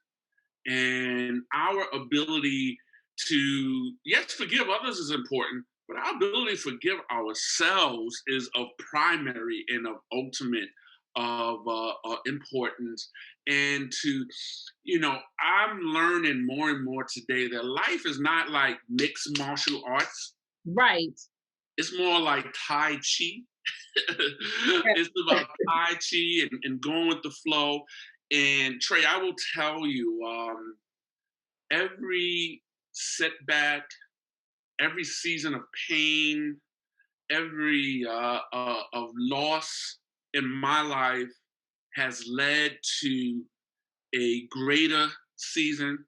and our ability to yes forgive others is important, But our ability to forgive ourselves is of primary and of ultimate of importance. And to, I'm learning more and more today that life is not like mixed martial arts. Right. It's more like Tai Chi. It's about Tai Chi and going with the flow. And Trey, I will tell you, every setback, every season of pain, every of loss in my life has led to a greater season.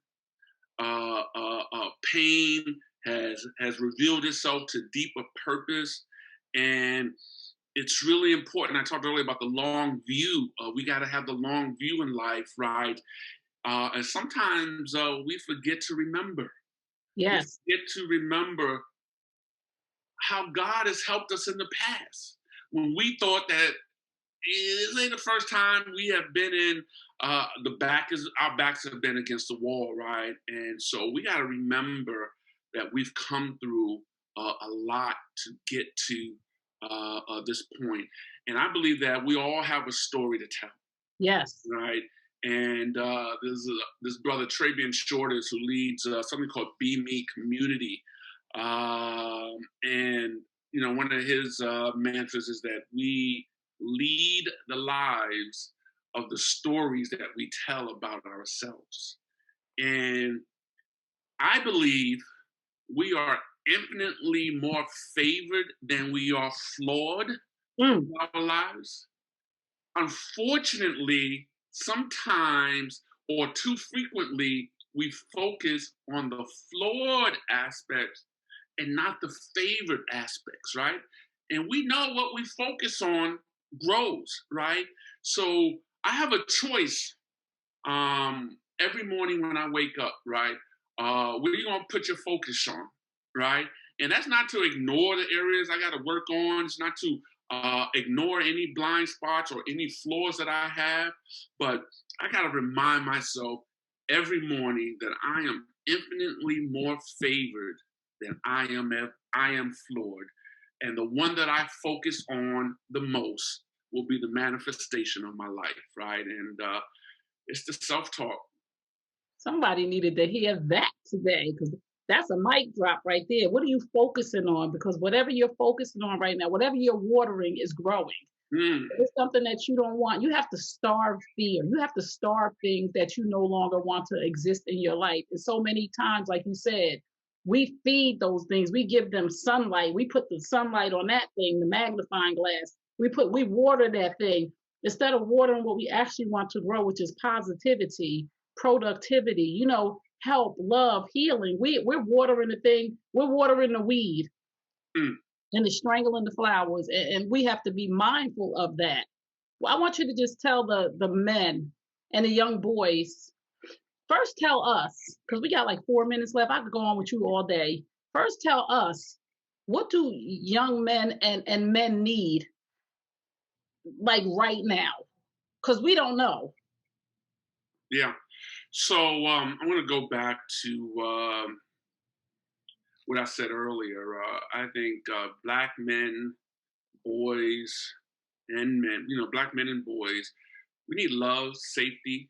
Pain has revealed itself to deeper purpose, and it's really important. I talked earlier about the long view. We got to have the long view in life, right? And sometimes we forget to remember. We Yes. forget to remember how God has helped us in the past. When we thought that this ain't the first time we have been in our backs have been against the wall, right? And so we got to remember that we've come through a lot to get to this point. And I believe that we all have a story to tell, Yes. right? And there's this brother Trabian Shorters who leads something called Be Me Community, and one of his mantras is that we lead the lives of the stories that we tell about ourselves. And I believe we are infinitely more favored than we are flawed Mm. in our lives. Unfortunately, sometimes or too frequently, we focus on the flawed aspects and not the favored aspects, right? And we know what we focus on grows, right? So I have a choice every morning when I wake up, right? Where are you gonna put your focus on, right? And that's not to ignore the areas I got to work on. It's not to ignore any blind spots or any flaws that I have, but I got to remind myself every morning that I am infinitely more favored than I am flawed, and the one that I focus on the most will be the manifestation of my life, right? And it's the self-talk. Somebody needed to hear that today because that's a mic drop right there. What are you focusing on? Because whatever you're focusing on right now, whatever you're watering is growing. Mm, If it's something that you don't want, you have to starve fear. You have to starve things that you no longer want to exist in your life. And so many times, like you said, we feed those things. We give them sunlight. We put the sunlight on that thing, the magnifying glass. We water that thing instead of watering what we actually want to grow, which is positivity, productivity, help, love, healing. We're watering the thing, we're watering the weed mm. and it's strangling the flowers. And we have to be mindful of that. Well, I want you to just tell the men and the young boys. First, tell us, because we got like 4 minutes left. I could go on with you all day. First, tell us, what do young men and men need, like right now? Because we don't know. Yeah. So I want to go back to what I said earlier. I think black men, boys, and men, black men and boys, we need love, safety,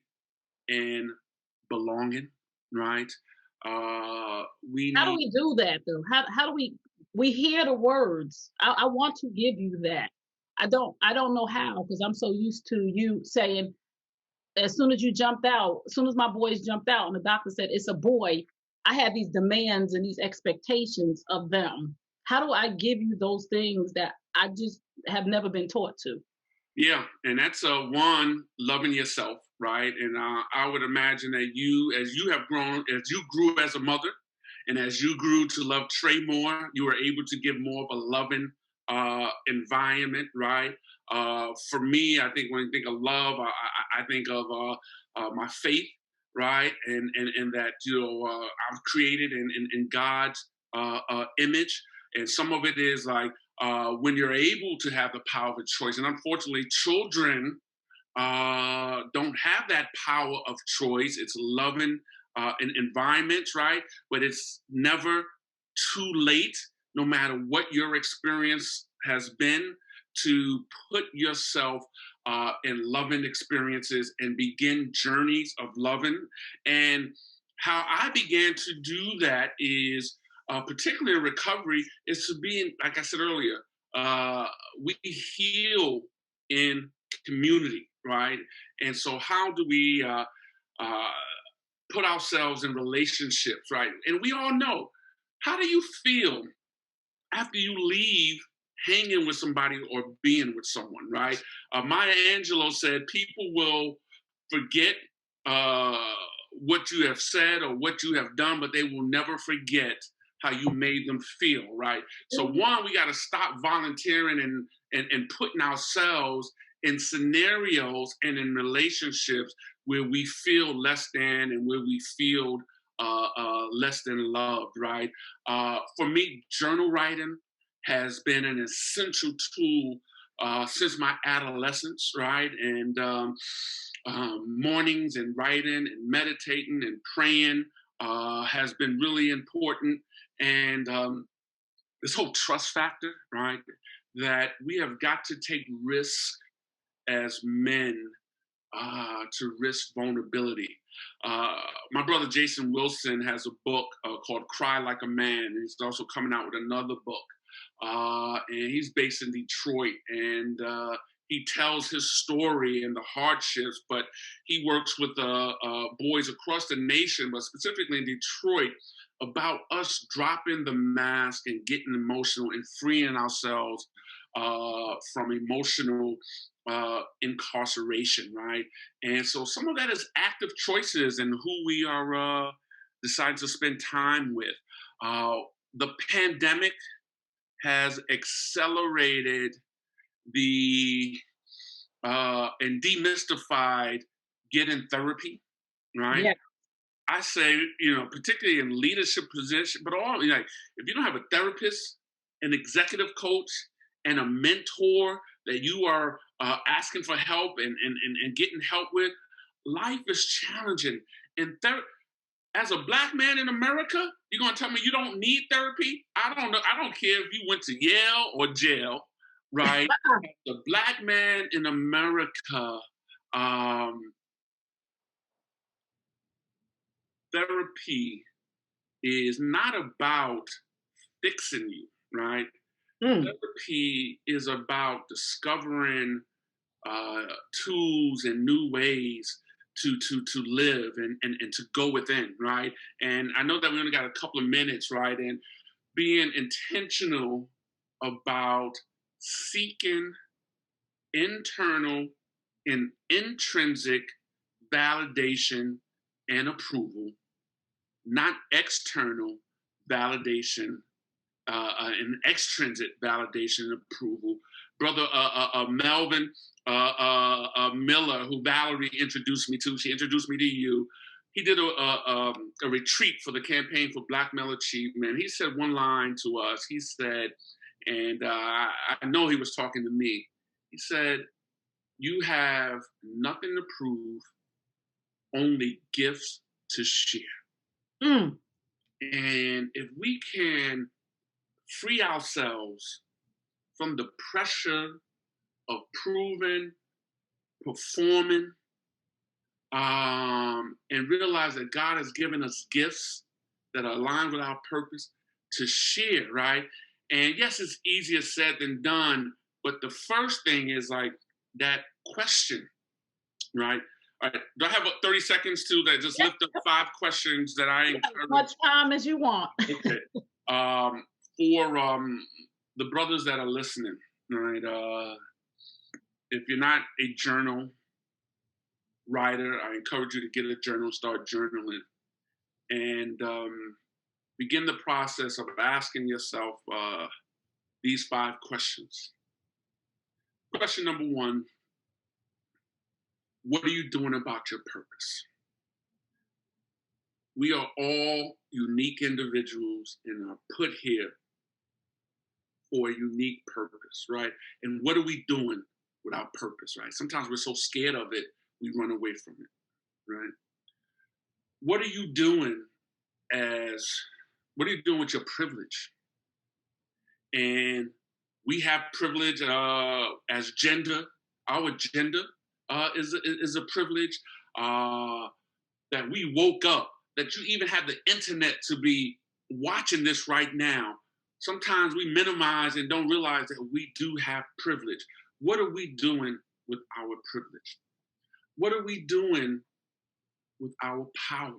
and belonging, right? We How do need, we do that though? How do we hear the words? I want to give you that. I don't know how because I'm so used to you saying as soon as you jumped out, as soon as my boys jumped out and the doctor said it's a boy, I had these demands and these expectations of them. How do I give you those things that I just have never been taught to? yeah, and that's one, loving yourself, right? And I would imagine that as you have grown, as you grew as a mother, and as you grew to love Trey more, you were able to give more of a loving environment, right? For me, I think when I think of love, I think of my faith, right? And that I'm created in God's image, and some of it is like when you're able to have the power of choice. And unfortunately, children don't have that power of choice. It's loving environments, right? But it's never too late no matter what your experience has been, to put yourself in loving experiences and begin journeys of loving. And how I began to do that is, particularly in recovery, is to be in, like I said earlier, we heal in community, right? And so, how do we uh, put ourselves in relationships, right? And we all know, how do you feel after you leave hanging with somebody or being with someone, right? Maya Angelou said, people will forget uh, what you have said or what you have done, but they will never forget how you made them feel, right? So, one, we got to stop volunteering and putting ourselves in scenarios and in relationships where we feel less than and where we feel less than loved, right? For me, journal writing has been an essential tool since my adolescence, right? And mornings and writing and meditating and praying has been really important. And this whole trust factor, right? That we have got to take risks as men to risk vulnerability. Uh, my brother Jason Wilson has a book called Cry Like a Man. He's also coming out with another book. And he's based in Detroit. And he tells his story and the hardships, but he works with boys across the nation, but specifically in Detroit, about us dropping the mask and getting emotional and freeing ourselves from emotional incarceration, right? And so some of that is active choices and who we are deciding to spend time with. Uh, the pandemic has accelerated the and demystified getting therapy, right? Yeah. I say, particularly in leadership position, but all like if you don't have a therapist, an executive coach, and a mentor that you are asking for help and getting help with, life is challenging. And as a black man in America, you're gonna tell me you don't need therapy? I don't know. I don't care if you went to Yale or jail, right? The black man in America, um, therapy is not about fixing you, right? Mm. Therapy is about discovering uh, tools and new ways to live and to go within, right? And I know that we only got a couple of minutes, right? And being intentional about seeking internal and intrinsic validation and approval, not external validation and extrinsic validation and approval. Brother Melvin Miller, who Valerie introduced me to, she introduced me to you. He did a retreat for the Campaign for Black Male Achievement. He said one line to us. He said, and I know he was talking to me. He said, "You have nothing to prove, only gifts to share." Mm. And if we can free ourselves from the pressure of proving, performing, and realize that God has given us gifts that are aligned with our purpose to share, right? And yes, it's easier said than done, but the first thing is like that question, right? All right, do I have 30 seconds to that? Just lift up 5 questions that I You have as encourage. much time as you want. Okay. For the brothers that are listening, right? If you're not a journal writer, I encourage you to get a journal, start journaling, and begin the process of asking yourself these 5 questions. Question number 1: what are you doing about your purpose? We are all unique individuals and are put here for a unique purpose, right? And what are we doing with our purpose, right? Sometimes we're so scared of it, we run away from it, right? What are you doing as, what are you doing with your privilege? and we have privilege as gender. Our gender is a privilege that we woke up. That you even have the internet to be watching this right now. Sometimes we minimize and don't realize that we do have privilege. What are we doing with our privilege? What are we doing with our power?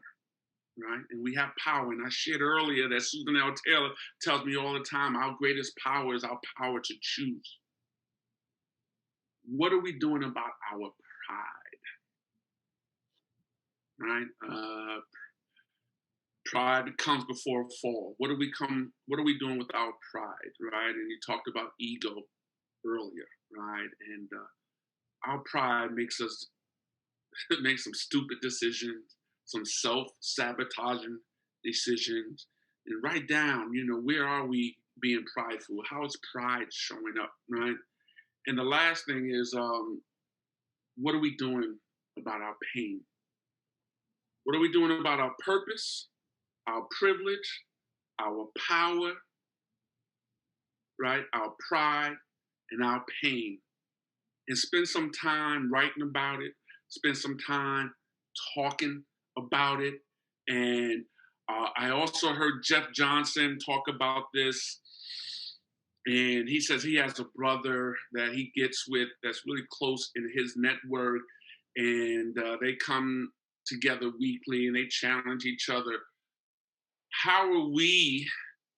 Right? And we have power. And I shared earlier that Susan L. Taylor tells me all the time our greatest power is our power to choose. What are we doing about our pride? Right? Pride comes before a fall. What are we doing with our pride? Right? And you talked about ego earlier, right? And our pride makes us make some stupid decisions, some self-sabotaging decisions, and write down, where are we being prideful? How is pride showing up, right? And the last thing is, what are we doing about our pain? What are we doing about our purpose, our privilege, our power, right? Our pride and our pain. And spend some time writing about it, spend some time talking about it. And I also heard Jeff Johnson talk about this. And he says he has a brother that he gets with that's really close in his network. And they come together weekly and they challenge each other. How are we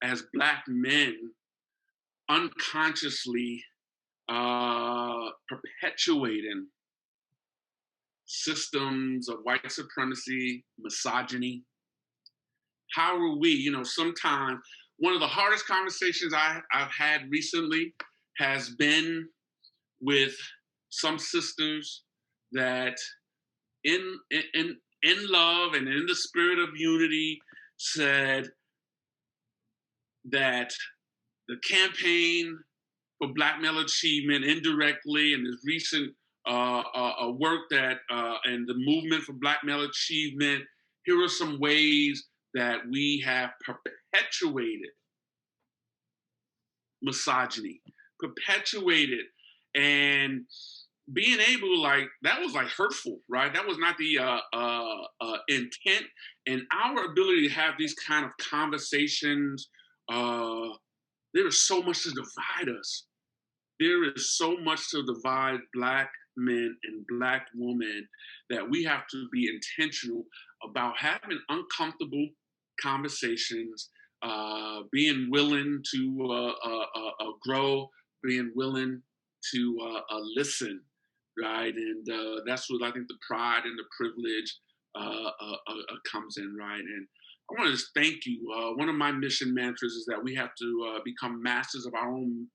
as Black men unconsciously perpetuating systems of white supremacy, misogyny? How are we, sometimes one of the hardest conversations I've had recently has been with some sisters that in love and in the spirit of unity said that the campaign for Black male achievement indirectly and this recent work that and the movement for Black male achievement, here are some ways that we have perpetuated misogyny, perpetuated, and being able that was hurtful, right? That was not the intent. And our ability to have these kind of conversations, there is so much to divide us. There is so much to divide Black men and Black women that we have to be intentional about having uncomfortable conversations, being willing to grow, being willing to listen, right? And that's what I think the pride and the privilege comes in, right? And I want to just thank you. One of my mission mantras is that we have to become masters of our own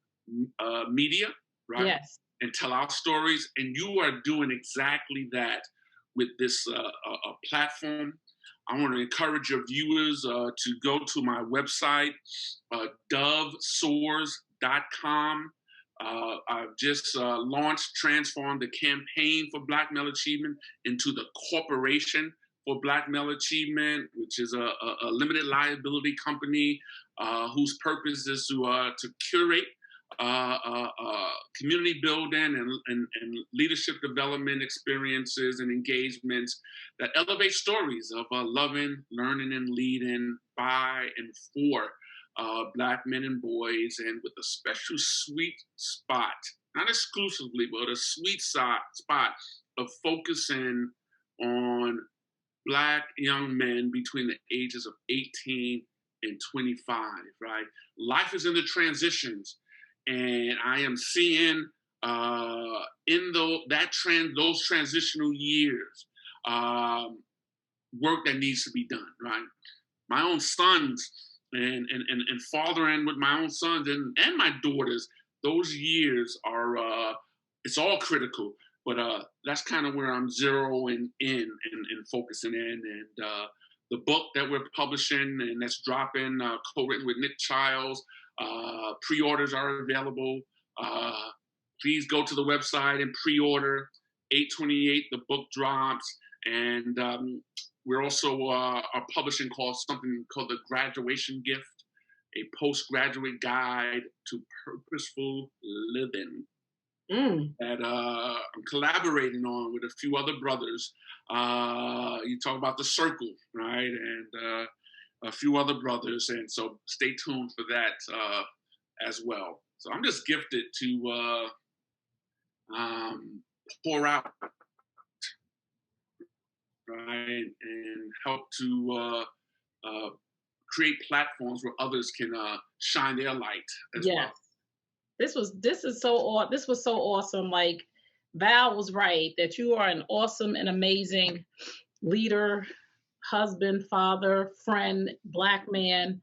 media, right? Yes. And tell our stories. And you are doing exactly that with this platform. I want to encourage your viewers to go to my website, dovesoars.com. I've just transformed the campaign for Black male achievement into the corporation for Black male achievement, which is a limited liability company whose purpose is to curate community building and leadership development experiences and engagements that elevate stories of loving, learning, and leading by and for Black men and boys, and with a special sweet spot, not exclusively, but a sweet spot of focusing on Black young men between the ages of 18 and 25, right? Life is in the transitions. And I am seeing in those transitional years work that needs to be done, right? My own sons and fathering with my own sons and my daughters, those years are it's all critical. But that's kind of where I'm zeroing in and focusing in. And the book that we're publishing and that's dropping, co-written with Nick Childs, pre-orders are available. Please go to the website and pre-order. 8/28, the book drops. And we're also are publishing something called The Graduation Gift. a postgraduate guide to purposeful living Mm. that I'm collaborating on with a few other brothers. You talk about the circle, right? And a few other brothers. And so stay tuned for that as well. So I'm just gifted to pour out, right? And help to create platforms where others can shine their light as well. Yes. This was so awesome. Like Val was right that you are an awesome and amazing leader, husband, father, friend, black man,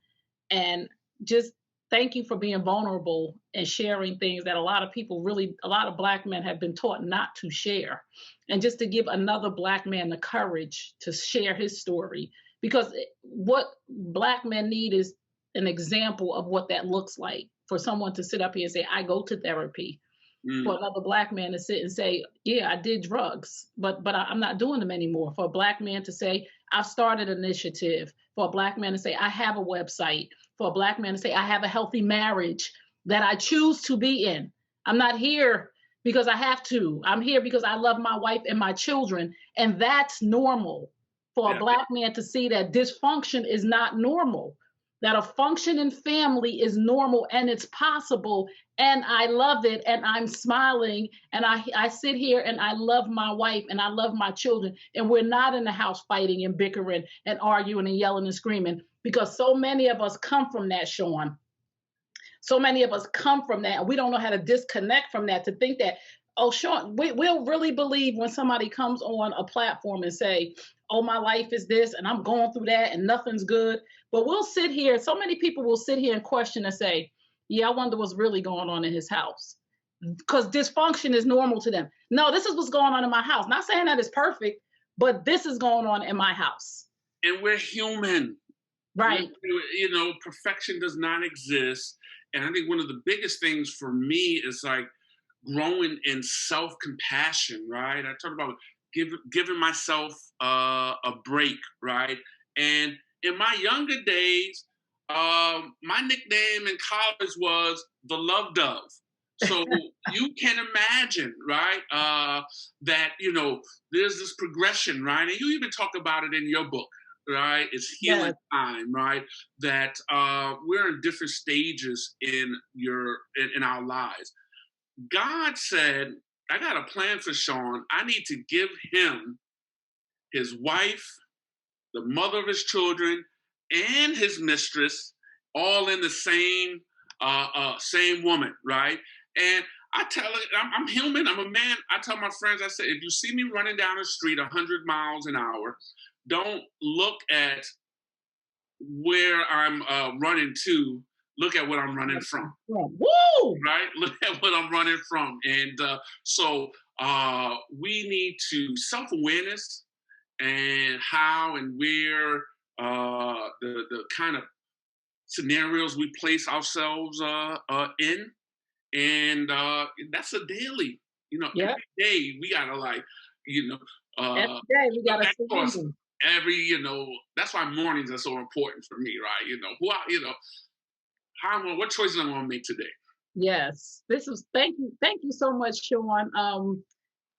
and just thank you for being vulnerable and sharing things that a lot of black men have been taught not to share. And just to give another black man the courage to share his story. Because what black men need is an example of what that looks like for someone to sit up here and say, I go to therapy, for Mm, another black man to sit and say, "Yeah, I did drugs, but I'm not doing them anymore." For a black man to say, "I've started an initiative." For a black man to say, "I have a website." For a black man to say, "I have a healthy marriage that I choose to be in. I'm not here because I have to. I'm here because I love my wife and my children." And that's normal. For a yeah. black man to see that dysfunction is not normal, that a functioning family is normal and it's possible, and I love it, and I'm smiling, and I sit here and I love my wife and I love my children, and we're not in the house fighting and bickering and arguing and yelling and screaming, because so many of us come from that, Shawn. So many of us come from that, and we don't know how to disconnect from that, to think that, oh, Shawn, we'll really believe when somebody comes on a platform and say, oh, my life is this and I'm going through that and nothing's good. But we'll sit here, so many people will sit here and question and say, yeah, I wonder what's really going on in his house, because dysfunction is normal to them. No, this is what's going on in my house. Not saying that it's perfect, but this is going on in my house. And we're human. Right. Perfection does not exist. And I think one of the biggest things for me is like growing in self compassion, right? I talk about giving myself a break, right? And in my younger days, my nickname in college was the Love Dove. So you can imagine, right? That there's this progression, right? And you even talk about it in your book, right? It's healing Yes. time, right? That we're in different stages in our lives. God said, I got a plan for Shawn. I need to give him his wife, the mother of his children, and his mistress, all in the same woman, right? And I tell it, I'm human, I'm a man. I tell my friends, I say, if you see me running down the street 100 miles an hour, don't look at where I'm running to. Look at what I'm running from. Woo! Right? Look at what I'm running from. And so we need to self-awareness and how and where the kind of scenarios we place ourselves in. And that's a daily, Yep. every day we gotta you know, Every uh, day we got to of course, surrender. that's why mornings are so important for me, right? What choices I'm gonna make today. Yes. Thank you so much, Shawn.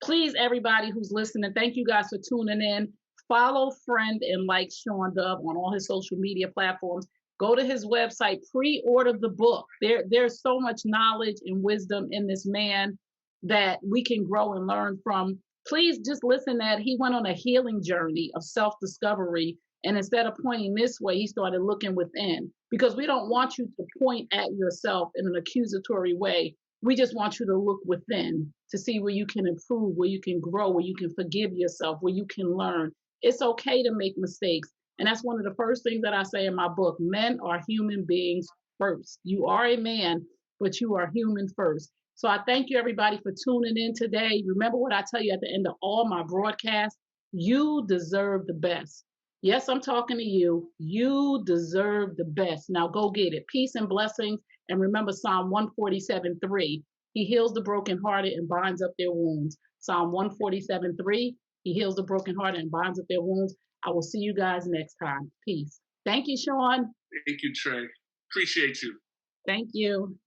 Please, everybody who's listening, thank you guys for tuning in. Follow, friend, and like Shawn Dove on all his social media platforms. Go to his website, pre-order the book. There's so much knowledge and wisdom in this man that we can grow and learn from. Please just listen that he went on a healing journey of self-discovery. And instead of pointing this way, he started looking within, because we don't want you to point at yourself in an accusatory way. We just want you to look within to see where you can improve, where you can grow, where you can forgive yourself, where you can learn. It's okay to make mistakes. And that's one of the first things that I say in my book. Men are human beings first. You are a man, but you are human first. So I thank you, everybody, for tuning in today. Remember what I tell you at the end of all my broadcasts: you deserve the best. Yes, I'm talking to you. You deserve the best. Now go get it. Peace and blessings. And remember Psalm 147:3. He heals the brokenhearted and binds up their wounds. Psalm 147:3. He heals the brokenhearted and binds up their wounds. I will see you guys next time. Peace. Thank you, Shawn. Thank you, Trey. Appreciate you. Thank you.